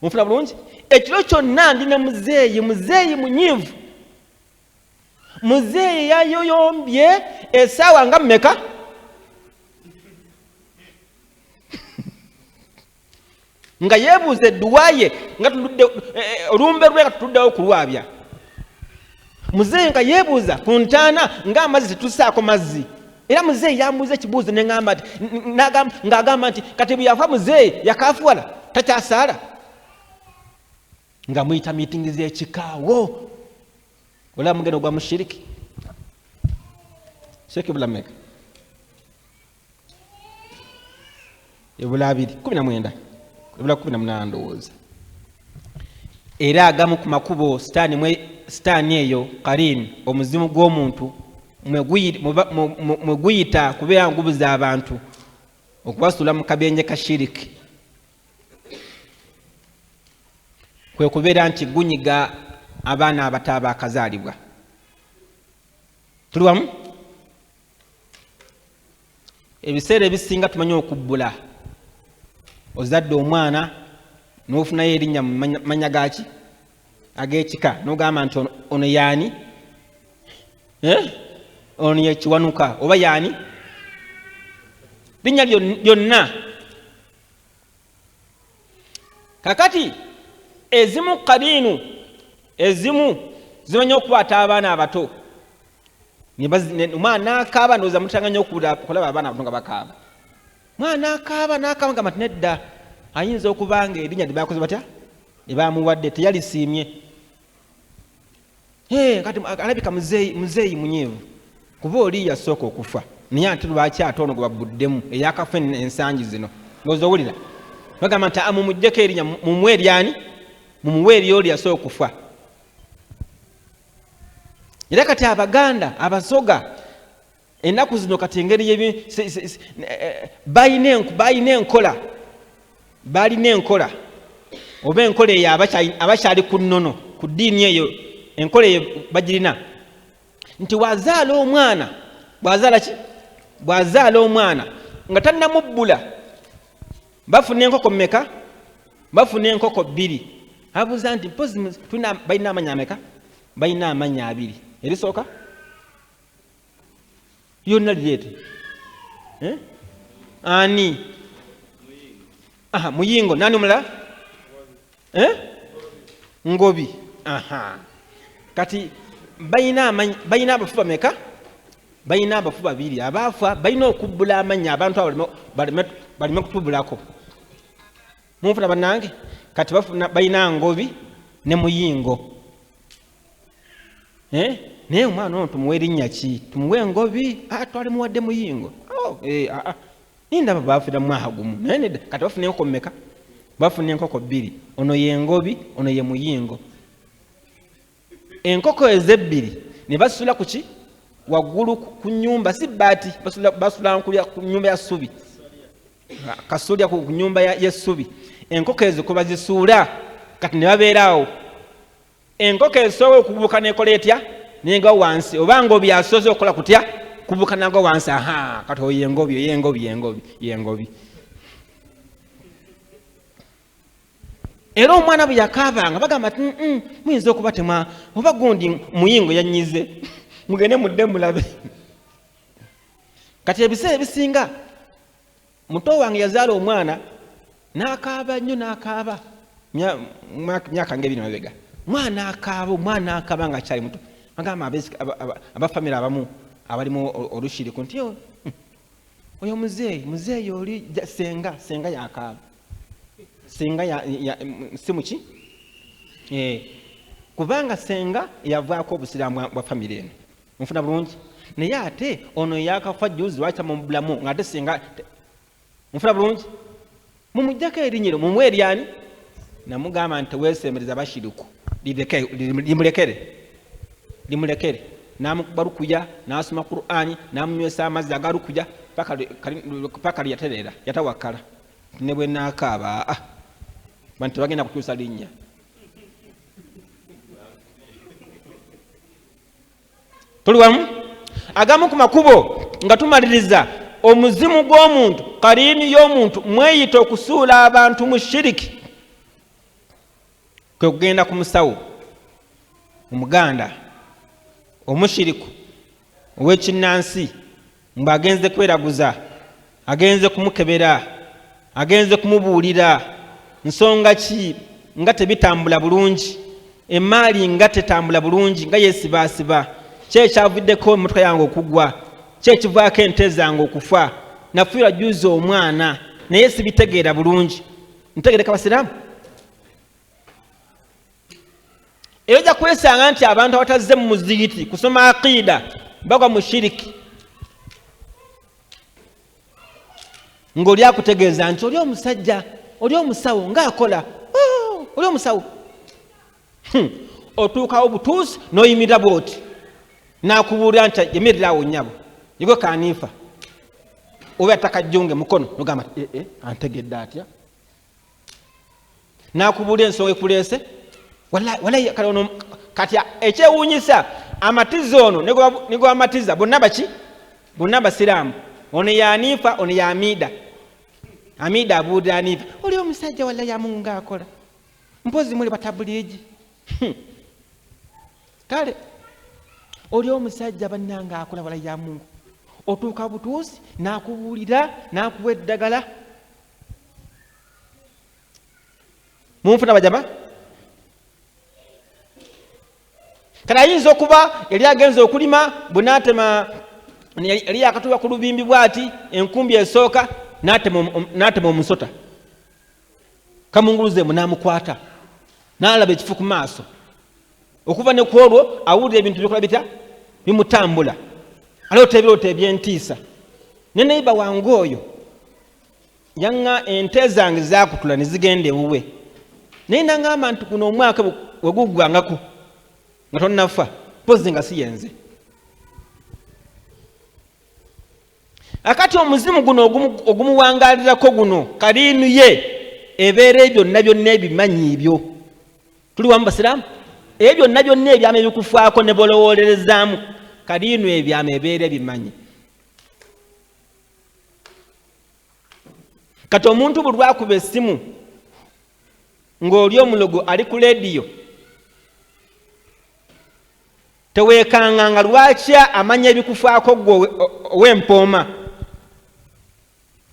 C: munfuna bulungi ekiro kyonna ndi ne muzeeyi munyiivu muzeeyi yayoyombye essaawa nga mmeka nga yeebuuza edduwaye nga tuludde olumbe lwe nga tutuddewo kulwabya muzeeyi nga yeebuuza ku ntaana ng'amazzi tetussaako mazzi era muzeeyi yambuuza ekibuuzo neŋŋamba ng'agamba nti kati bwe yafa muzeeyi yakaafuwala takyasaala nga muyita miitingi z'ekikaawo olaba mugenda ogwa mushiriki sheeki bulameka ebula 2:19 ebula 18 ndowooza era agamu ku makubo sitaani eyo kariinu omuzimu gw'omuntu mwe guyita kubeera ngubuza abantu okubasula mu kabenje ka shiriki kwe kubeera nti gunyiga abaana abato abakazaalibwa tuli wamu ebiseera ebisinga tumanyi okubbula ozadde omwana n'ofunayo erinnya mu manya gaki ag'ekika n'ogamba nti ono yaani ono yekiwanuka oba yaani linnya lyonna kakati ezimu kariinu ezimu zimanyi okukwata abaana abato omwana akaaba ndowooza mutanga nnyo okulaba abaana abato nga bakaaba mwana akaaba n'akaaba nga mati nedda ayinza okuba nga erinnya lyebakoze batya lyebamuwadde teyalisiimye kati alabika muzeeyi munyiivu kuba oli yasooka okufa naye ate lwaki ate ono gwe babuddemu eyakafa ensangi zino ngoozi owulira bagamba nti mumugyeko erinnya mumuweeryani mumuweeri oli yasooka okufa era kati abaganda abasoga ennaku zino kati engeri balina enkola oba enkola eyo abakyali ku nnono ku ddiini eyo enkola eyo bagirina nti bwazaala omwana bwazaala omwana nga tannamubbula bafuna enkoko mmeka bafuna enkoko 2 abuuza nti mpozi balina amanya ameka balina amanya 2 erisooka yonna lireete ani muyingo nani mulala ngobi kati balina abafu bameka balina abafu 2 abaafa balina okubbula amanya abantu abo balime kutubbulako munfuna bannange kati balina ngobi ne muyingo naye omwana ono tumuwe erinnya ki tumuwe ngobi twali muwadde muyingo nindaba baafira mwaha gumu naye nedda kati bafuna enkoko mmeka bafuna enkoko 2 ono ye ngobi ono ye muyingo enkoko ezo 2 ne basula ku ki waggulu ku nnyumba si baati basula ku nnyumba ya ssubi kasulya ku nnyumba y'essubi enkoko ezo kwe bazisuula kati ne babeeraawo enkoko esobola okubuuka nekola etya nenga wansi obanga obyasoze okukola kutya kubuuka nago wansi kati oyo yengobi era omwana bwe yakaabanga bagamba ti muyinza okuba temwa oba gundi muyingo yanyize mugende mudde mulabe kati ebiseera ebisinga muto wange yazaala omwana n'akaaba nnyo n'akaaba myaka nga 2 mabega omwana akaaba nga akyali muto bagamba abafamire abamu abalimu olushiriku nti oyo muzeeyi oli senga yakaaba senga simuki kubanga senga yavaako obusiraamu bwa famire eno nfuna bulungi naye ate ono yakafa juzi lwaki mubulamu ngaate senga nfuna bulungi mumugyako erinyiro mumuweeryani namugamba nti weesembereza abashiriku limulekere namukuba lukuya nasoma Qur'ani namunywesa amazzi agalukuya paka lyaterera yatawakala ne bwe nakaaba bantu bagenda kukyusa linnya tuli wamu agamu ku makubo nga tumaliriza omuzimu gw'omuntu kaliini y'omuntu mweyita okusuula abantu mu shiriki kwe kugenda ku musawo omuganda omushiriku ow'ekinnansi ng'agenze kweraguza agenze kumukebera agenze kumubuulira nsonga ki nga tebitambula bulungi emaali nga tetambula bulungi nga yeesibaasiba kyekyavuddeko emmotoka yange okugwa kyekivaako ente zange okufa nafuira juzi omwana naye sibitegeera bulungi ntegereka basiraamu era ojja kwesanga nti abantu abatazze mu muzigiti kusoma aqiida bagwa mu shiriki ng'oli akutegeeza nti oli omusajja oli omusawo ng'akola oli omusawo otuukawo butuusi n'oyimirira bwoti n'akubuulira nti yemirirawo nnyabo nigwe kaniifa oba yatakajjunge mukono nogamba antegedde atya n'akubuulira ensonga ekuleese wallahi kati ekyewuunyisa amatiza ono nigwe amatiza bonna baki bonna basiraamu ono yaniifa ono yamiida amiida abuulira aniifa oli omusajja wallahi yamungu ng'akola mpozi muli batabuliigi kale oli omusajja bannanga akola wallahi yamungu otuuka butuusi n'akubuulira n'akuwa eddagala munfuna bajama kale ayinza okuba yali agenza okulima bwenaatema yali yakatuba ku lubimbi bwati enkumbi esooka n'atema omusota kamunguluzeemu n'amukwata n'alaba ekifu ku maaso okuva ne ku olwo awulira ebintu bikola bitya bimutambula aloota ebirooto ebyentiisa ne neiba wange oyo yanga ente zange zakutula ne zigenda ewuwe naye nangamba nti guno omwaka weguggwangako nga tonnafa pozi nga siyenze akati omuzimu guno ogumuwangalirako guno kaliinu ye ebeera byonna byonna ebimanyi ebyo tuli wamu basiraamu ebyo byonna byonna ebyama ebikufaako ne bolowoolerezaamu kaliinu ebyama ebeera ebimanyi kati omuntu bwe lwakuba essimu ng'oli omulogo ali ku leediyo teweekanganga lwaki amanya ebikufaako gwe ow'empooma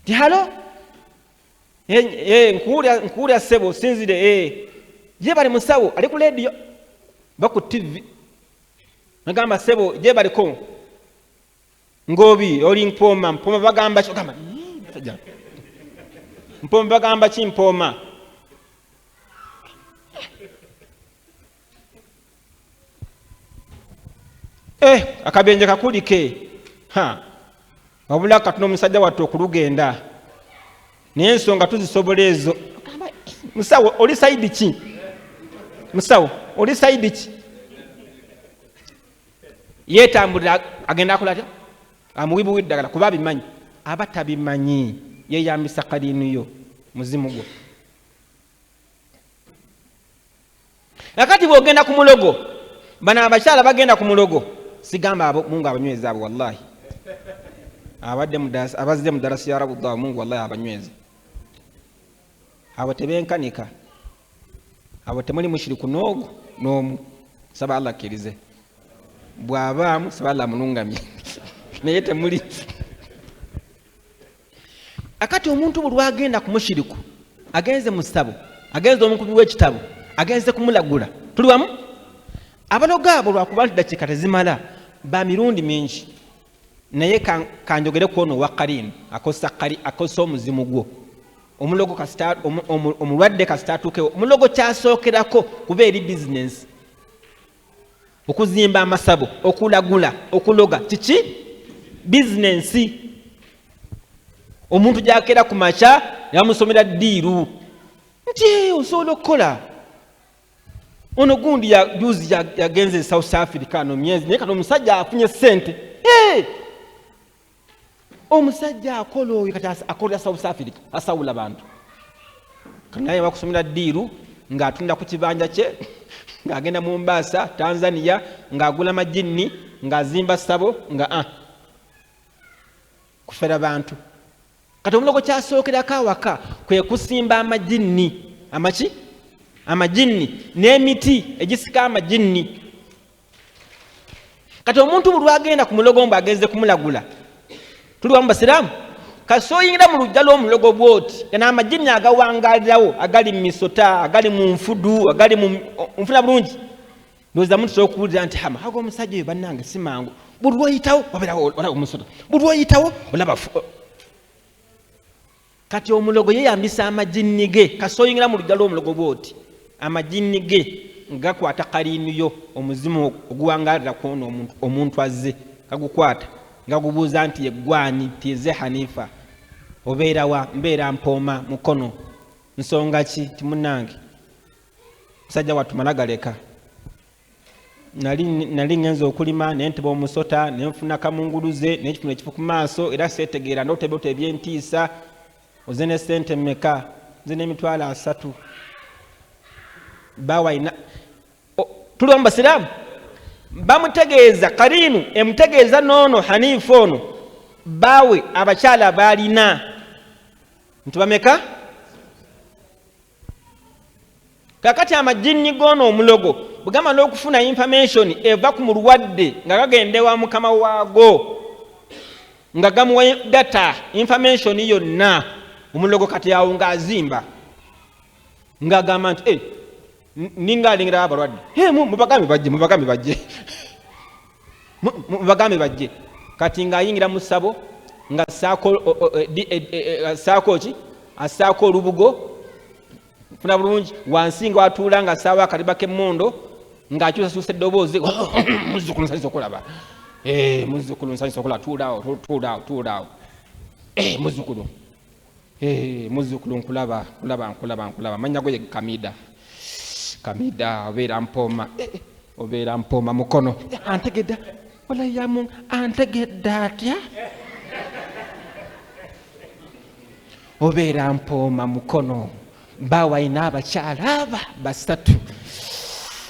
C: ti halo nkuwulira ssebo sinzire je bali musawo ali ku leediyo baku tv nagamba ssebo je baliko ng'obi oli mpooma bagamba ki ogamba mpooma bagamba ki mpooma akabenje kakulike wabula katuno omusajja wattu okulugenda naye ensonga tuzisobola ezo musawo oli saidi ki musawo oli saidi ki yeetambulira agenda akola atya amuwibuwa eddagala kuba abimanyi aba tabimanyi yeyambisa kaliinuyo muzimu gwo akati bw'ogenda ku mulogo bano abakyala bagenda ku mulogo sigamba abo mungu abanyweza abo wallahi abazze mu darasi ya rabudda mungu wallahi abanyweza abo tebenkanika abo temuli mushiriku n'omu saba Allah akkirize bw'abaamu saba Allah mulungamye naye temuli akati omuntu bwe lwagenda ku mushiriku agenze mu ssabo agenze omukubi w'ekitabo agenze kumulagula tuli wamu abaloga abo lwakuba nti dakiika tezimala ba mirundi mingi naye kanjogere kwono wa kaliinu akosa omuzimu gwo omulogo omulwadde kasitaatuukewo omulogo kyasookerako kuba eri bizinensi okuzimba amasabo okulagula okuloga kiki bizinensi omuntu gyakera ku makya yamusomera ddiiru nti osobola okukola ono gundi juzi yagenze South Africa no myezi naye kati omusajja afunye ssente omusajja akola oyo kati akolera South Africa asawula bantu kanaye bakusomera ddiiru ng'atunda ku kibanja kye ng'agenda mu Mombasa Tanzania ng'agula majini ng'azimba ssabo nga kufera bantu kati omulogo kyasookerako awaka kwe kusimba amajini amaki amajini n'emiti egisika amajini kati omuntu buli agenda ku mulogo mbu agenze kumulagula tuli wamu basiraamu kasooyingira mu lujja lw'omulogo bwoti n'amajini agawangalirawo agali mu misota agali mu nfudu agali mu nfuna bulungi ndowooza muntu sobola okuwulira nti hama haga omusajja oyo bannange si mangu buli lwoyitawo olaba omusota buli lwoyitawo olaba kati omulogo yeyambisa amajini ge kasooyingira mu lujja lw'omulogo bwoti amajini ge ngakwata kaliinuyo omuzimu oguwangalira kwona omuntu azze kagukwata ngagubuuza nti yeggwani tize Hanifa obeera wa mbeera mpooma mukono nsonga ki timunange musajja wattu malagaleka nali ngenza okulima naye nteba omusota nenfuna kamunguluze n'ekifuna ekifu ku maaso era seetegeera ndotebyoto ebyentiisa oze ne ssente mmeka nze n'emitwalo 3 bawaina tuli wamu basiraamu bamutegeeza kaliinu emutegeeza noono Hanifa ono bawe abakyala baalina nti bameka kakati amajini goono omulogo bugamba n'okufuna information eva ku mulwadde nga gagende wa mukama waago nga gamuwa data information yonna omulogo kati yawo ng'azimba ng'agamba nti ninga alingira abalwadde mubagambe bajje kati ng'ayingira mu ssabo nga assaako ki assaako olubugo funa bulungi wansi nga watuula nga assaawo akaliba k'emmondo ng'akyusasuusa eddoboozi muzzukulu nsanyisa okulaba muzzukulu nsanyisa okulaba tuulaawo muzzukulu nkulaba mannya go ye Kamida obeera mpooma mukono antegedda olayamu antegedda atya obeera mpooma mukono bawayina abakyala basatu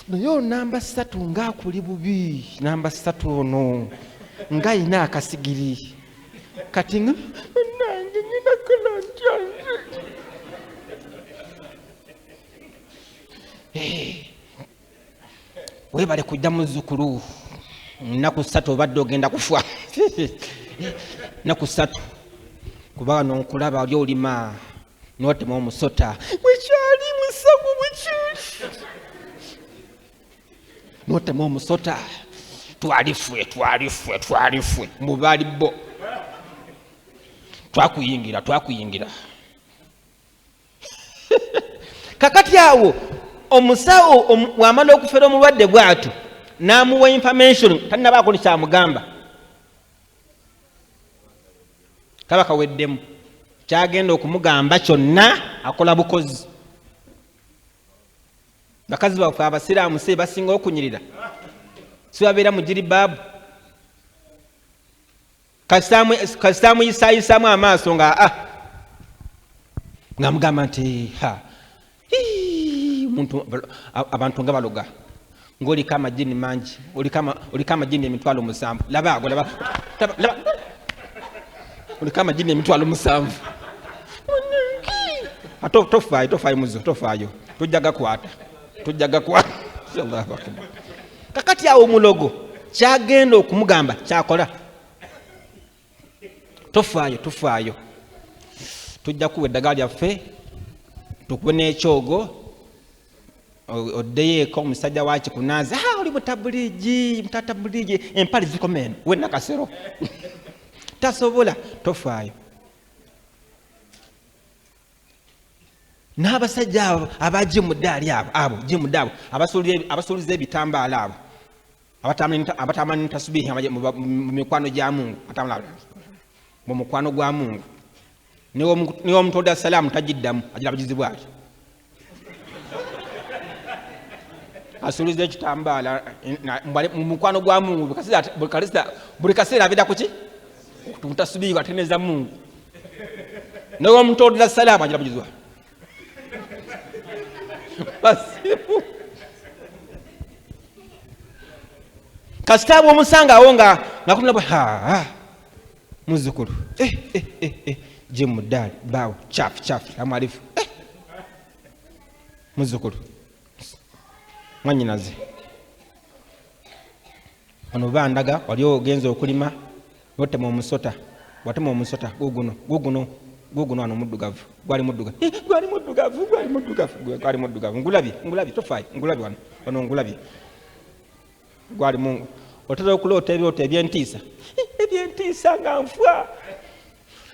C: naye namba 3 ng'akuli bubi namba 3 ono ng'ayina akasigiri kati nange nyina kalantyanze webale kujja muzzukulu nnaku 3 obadde ogenda kufa nnaku 3 kuba wano nkulaba oli olima n'otema omusota bwekyali musagu bwekyali n'otema omusota twalifwe mubaali bo twakuyingira kakati awo omusawo wamala okufera omulwadde bw'atu n'amuwa information tannabaako nekyamugamba kaba kaweddemu kyagenda okumugamba kyonna akola bukozi bakazi baffe abasiraamu se basinga okunyirira sibabeera mu jiribaabu kasitaamu yisaayisaamu amaaso nga ng'amugamba nti abantu nga baloga ng'oliko amajini mangi oliko amajini emitwalo 7 laba oliko amajini emitwalo 7 tofaayo muzo tofaayo tujja gakwata Allahu akbar kakati awo omulogo kyagenda okumugamba kyakola tofaayo tujja kuwa eddagala lyaffe tukube n'ekyogo oddeyo eka omusajja wakikunaaza oli mutatabuligi empale zikomeeno wenna kasero tasobola tofaayo n'abasajja abo abajimuddaali abo abasuuliza ebitambaala abo abatamani tasubihi mu mikwano gya Mungu mu mukwano gwa Mungu niwo omutonda salaamu tagiddamu agira bugizi bwaki asuuliza ekitambaala mu mukwano gwa Mungu buli kaseera abida kuki mutasubihi ateneza Mungu niwo omutonda salaamu agira bugizi bwaki basifu kasitaabu omusanga awo nga kumulaba muzzukulu jimudaali bawo chafu amalifu muzzukulu mwanyinaze ono bandaga wali ogenza okulima notema omusota watema omusota guguno wano muddugavu gwali muddugavu ngulabye tofaayo ngulabye wano ngulabye gwali mungu otera okuloota ebyoto ebyentiisa nga nfa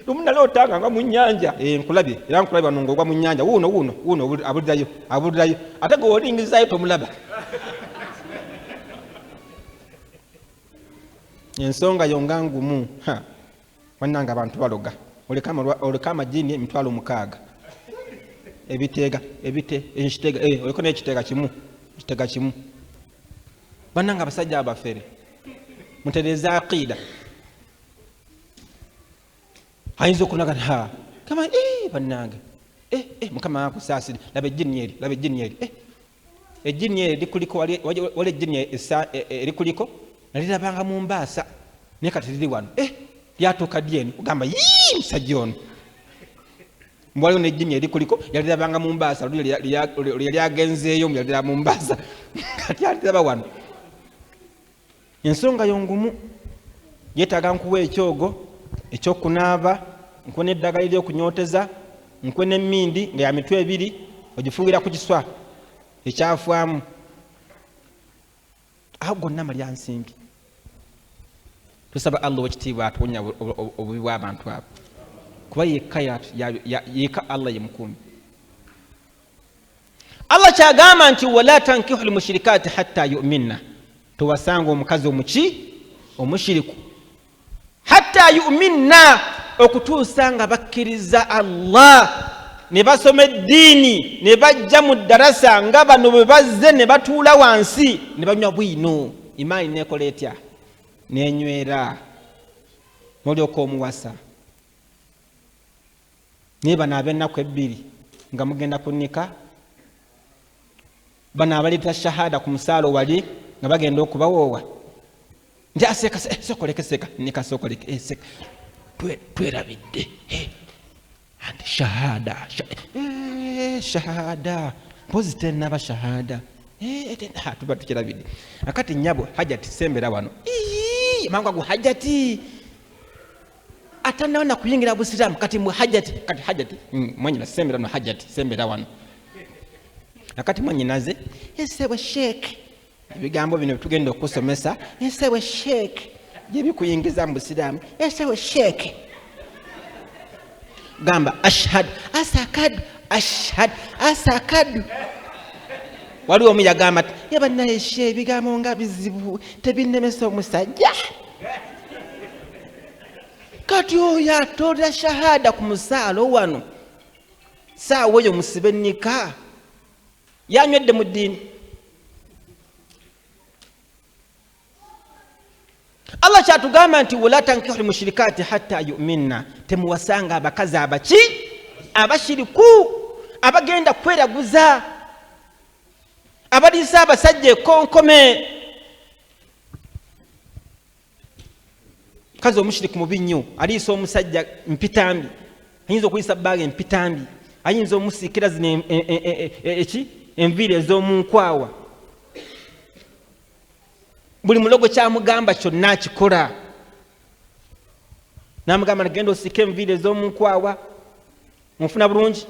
C: lumu nalootanga nga mu nnyanja nkulabye era nkulabye wano ng'ogwa mu nnyanja wuuno abulirayo ate gwe olingirizayo tomulaba ensonga yonga ngumu wannanga abantu baloga oleka amajini emitwalo 6 oliko n'ekiteega kimu bannanga abasajja abafere mutereeza aqiida ayinza okunagana kama bannange mukama akusaasire laba ejjini eri ejjini eri likuliko wali ejjini erikuliko nalirabanga mu Mbaasa naye kati liri wano lyatuuka dyeni ogamba musajja ono mbwaliwo nejjini erikuliko yalirabanga mu Mbaasa lyali agenzeeyo yaliraba mu Mbaasa kati aliraba wano ensonga yongumu yeetaaga nkuwa ekyogo ekyokunaaba nkuwe n'eddagala ery'okunyoteza nkuwe n'emmindi nga ya mitwe 2 ogifungira ku kiswa ekyafwamu aho gonna mali ansimbi. Tusaba Allah wekitiibwa atuwonya obubi bw'abantu abo kuba yekka Allah ye mukuumi. Allah kyagamba nti wala tankihu lmushrikati hatta yu'minna, towasanga omukazi omushiriku hatta yu'minna, okutuusa nga bakkiriza Allah ne basoma eddiini ne bajja mu ddarasa nga bano bwe bazze ne batuula wansi ne banywa bwino. Imaani nekola etya? Nenywera n'olyoka omuwasa. Naye bano ab'ennaku ebbiri nga mugenda kunika, bano abaleeta shahada ku musaalo wali nga bagenda okubawoowa nti aseka sokoleke seka nika sokoleke seka twerabidde andi shahada mpozi tenaba shahada tuba tukirabidde. Akati nyabo hajati sembera wano mangu ago hajati atanaona kuyingira busiramu kati mu hajati mwenye na sembera no hajati sembera wano. Nakati mwenye naze esewe sheikh, ebigambo bino tugenda okusomesa esewe sheikh jebi kuyingiza mu busiramu esewe sheikh gamba ashhadu asakadu waliwo omu yagamba ati yabanaye she ebigambo nga bizibu tebinemesa omusajja. Kati oyo atola shahada ku musaalo wano saawa eyo musibe nika yanywedde mu ddiini. Allah kyatugamba nti wala tankihu lmushrikati hatta yu'minna, temuwasanga abakazi abashiriku abagenda kweraguza, abaliisa abasajja ekonkome. Kazi omushiriku mubi nnyo, aliisa omusajja mpitambi, ayinza okuyisa bbaaga mpitambi, ayinza omusiikira zino enviiri ez'omunkwawa. Buli mulogo kyamugamba kyonna akikola. Namugamba nagenda osiike enviiri ez'omunkwawa mufuna bulungi,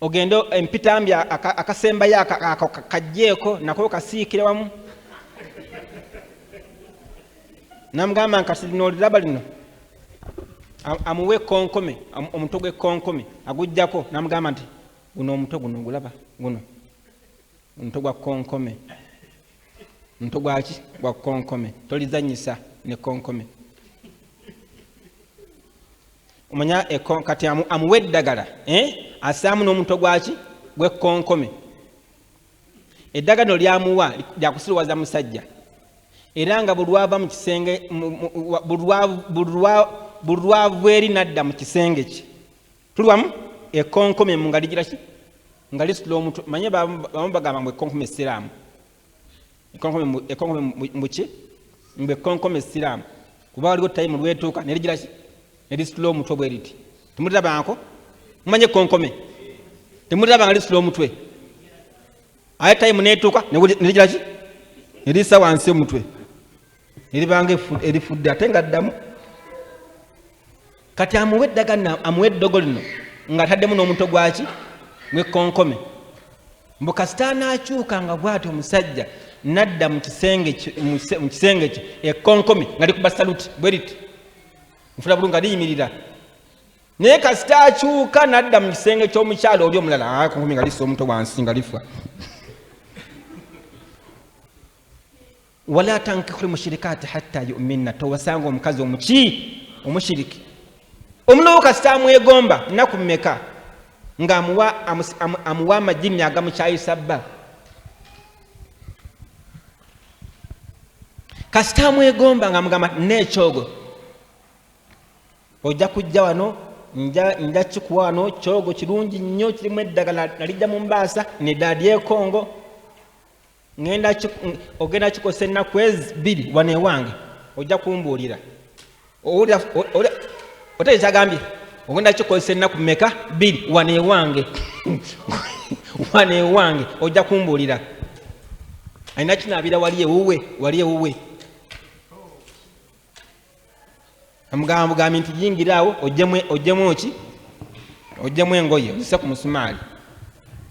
C: ogenda empitambi akasembayo kajjeeko nako kasiikire wamu. Namugamba nkati lino oliraba lino amuwe konkome, omutwe gw'ekkonkome agujjako. Namugamba nti guno omutwe guno ogulaba guno omutwe gwa konkome, omutwe gwaki gwa konkome, tolizanyisa ne konkome. Omanya kati amuwe eddagala asaamu n'omutwe gwaki gw'ekkonkome. Eddagala no lyamuwa lyakusiruwaza musajja, era nga bulwava mu kisenge bulwavu eri nadda mu kisenge kye tulwamu ekonkome mu nga ligira ki nga lisitula omutwe. Manye bamu bagamba mbu ekonkome siraamu, ekonkome muki mbu ekonkome siraamu kuba waliwo tayimu lwetuuka ne ligira ki ne lisitula omutwe bwe riti. Temulirabanko mumanye ekonkome, temuliraba nga lisitula omutwe, aye tayimu netuuka ne ligira ki ne lisa wansi omutwe eribanga erifudde ate nga ddamu. Kati amuwe eddagala amuwe eddogo lino nga ataddemu n'omutwe gwaki gw'ekkonkome. Mbu kasita anaakyuka nga bw'ati omusajja nadda mu kisenge kye ekkonkome nga likuba saluti bwe riti nfuna bulungi nga liyimirira. Naye kasita akyuka nadda mu kisenge ky'omukyalo oli omulala ekkonkome nga lissa omutwe wansi nga lifa. Wala tankihu lmushrikati hatta yu'minna, towasanga omukazi omushiriki. Omulowo kasita amwegomba nnaku mmeka nga amuwa amajini agamukyayisa bba. Kasita amwegomba nga amugamba n'ekyogo ojja kujja wano nja kikuwa wano, kyogo kirungi nnyo kirimu eddagala nalijja mu mbaasa nedda lyekongo, ogenda kikosa ennaku ebbiri wano ewange ojja kumbuulira. Otekyagambye ogenda kikosa ennaku mmeka bbiri wano ewange wano ewange ojja kumbuulira. Alina kinaabira wali ewuwe. Amugamba nti yingiraawo ojjemu engoye ozise ku musumaali.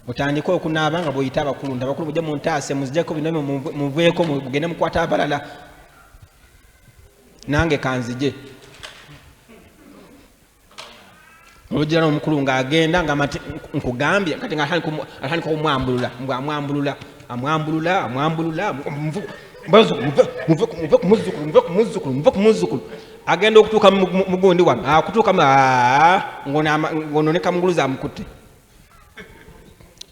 C: otandika okunaaba nga bw'oyita abakulu nti abakulu mujje muntaase muzijeko bino muveeko mugende mukwata abalala nange kanzije olujira n'omukulu ng'agenda nga nkugambye kati nga atandika okumwambulula amwambulula muve ku muzzukulu agenda okutuuka mugundi wano akutuuka ng'ononeka muguluza amukutte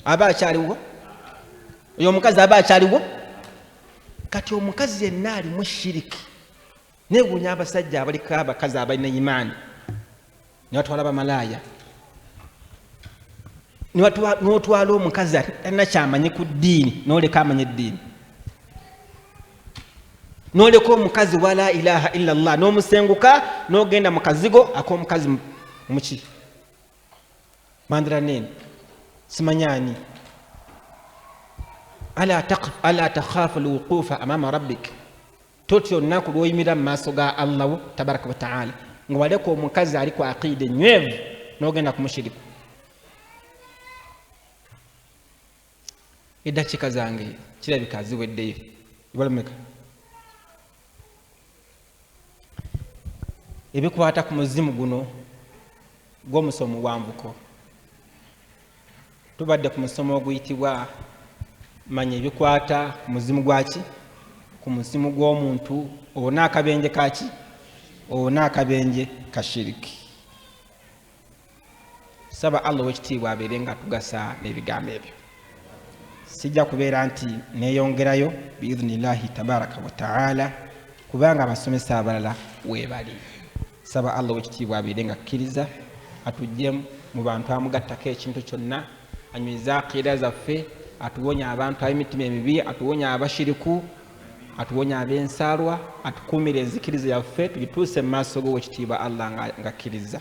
C: aba akyaliwo oyo omukazi aba akyaliwo kati omukazi yenna alimu shiriki neewuunya abasajja abaliko abakazi abalina imaani nibatwala bamalaaya n'otwala omukazi atalina kyamanyi ku ddiini n'oleka amanye eddiini n'oleka omukazi wa la ilaha illa allah n'omusenguka n'ogenda mu kazigo ak'omukazi muki mandira nene simanyani ala takhafu alwuqufa amama rabbik totyo olunaku lw'oyimira mu maaso ga allah tabaraka wa taala nga waleka omukazi ali ku aqida enywevu n'ogenda ku mushiriku eddakiika zange kirabika ziweddeyo ibalumeka ebikwata ku muzimu guno gw'omusomo wanvuko tubadde ku musomo oguyitibwa manya ebikwata ku muzimu gwaki ku muzimu gw'omuntu oona akabenje kaki oona akabenje kashiriki saba allah wekitiibwa abeere nga tugasa n'ebigambo ebyo sijja kubeera nti neeyongerayo biidhnillahi tabaraka wa taala kubanga abasomesa abalala weebali saba allah wekitiibwa abeere nga akkiriza atujje mu bantu amugattako ekintu kyonna anywiza aqida zaffe atuwonya abantu ab'emitima emibi atuwonya abashiriku atuwonya ab'ensaalwa atukuumira enzikiriza yaffe tugituuse mu maaso g'owekitiibwa allah nga akkiriza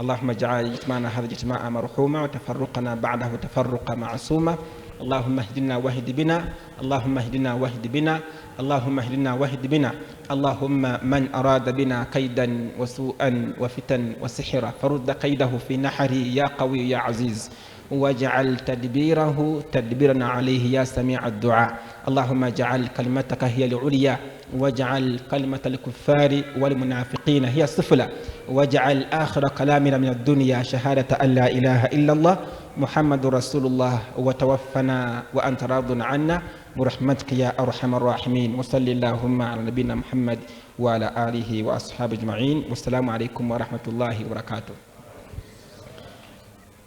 C: اللهم اجعل اجتماعنا هذا اجتماعا مرحوما وتفرقنا بعده تفرقا معصوما اللهم اهدنا واهد بنا اللهم اهدنا واهد بنا اللهم اهدنا واهد بنا اللهم من أراد بنا كيدا وسوءا وفتن وسحرا فرد كيده في نحري يا قوي يا عزيز واجعل تدبيره تدبيرنا عليه يا سميع الدعاء اللهم اجعل كلمتك هي العليا واجعل كلمة الكفار والمنافقين هي السفلى واجعل آخر كلامنا من الدنيا شهادة أن لا إله إلا الله محمد رسول الله وتوفنا وأنت راض عنا برحمتك يا أرحم الراحمين وصل اللهم على نبينا محمد وعلى آله وأصحابه أجمعين والسلام عليكم ورحمة الله وبركاته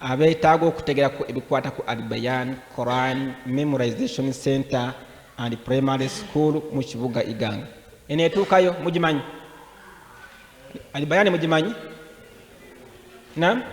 C: abeetaaga okutegerako ebikwata ku Al-Bayan Quran Memorization Center and Primary School mu kibuga Iganga eneetuukayo mugimanyi Al-Bayan mugimanyi na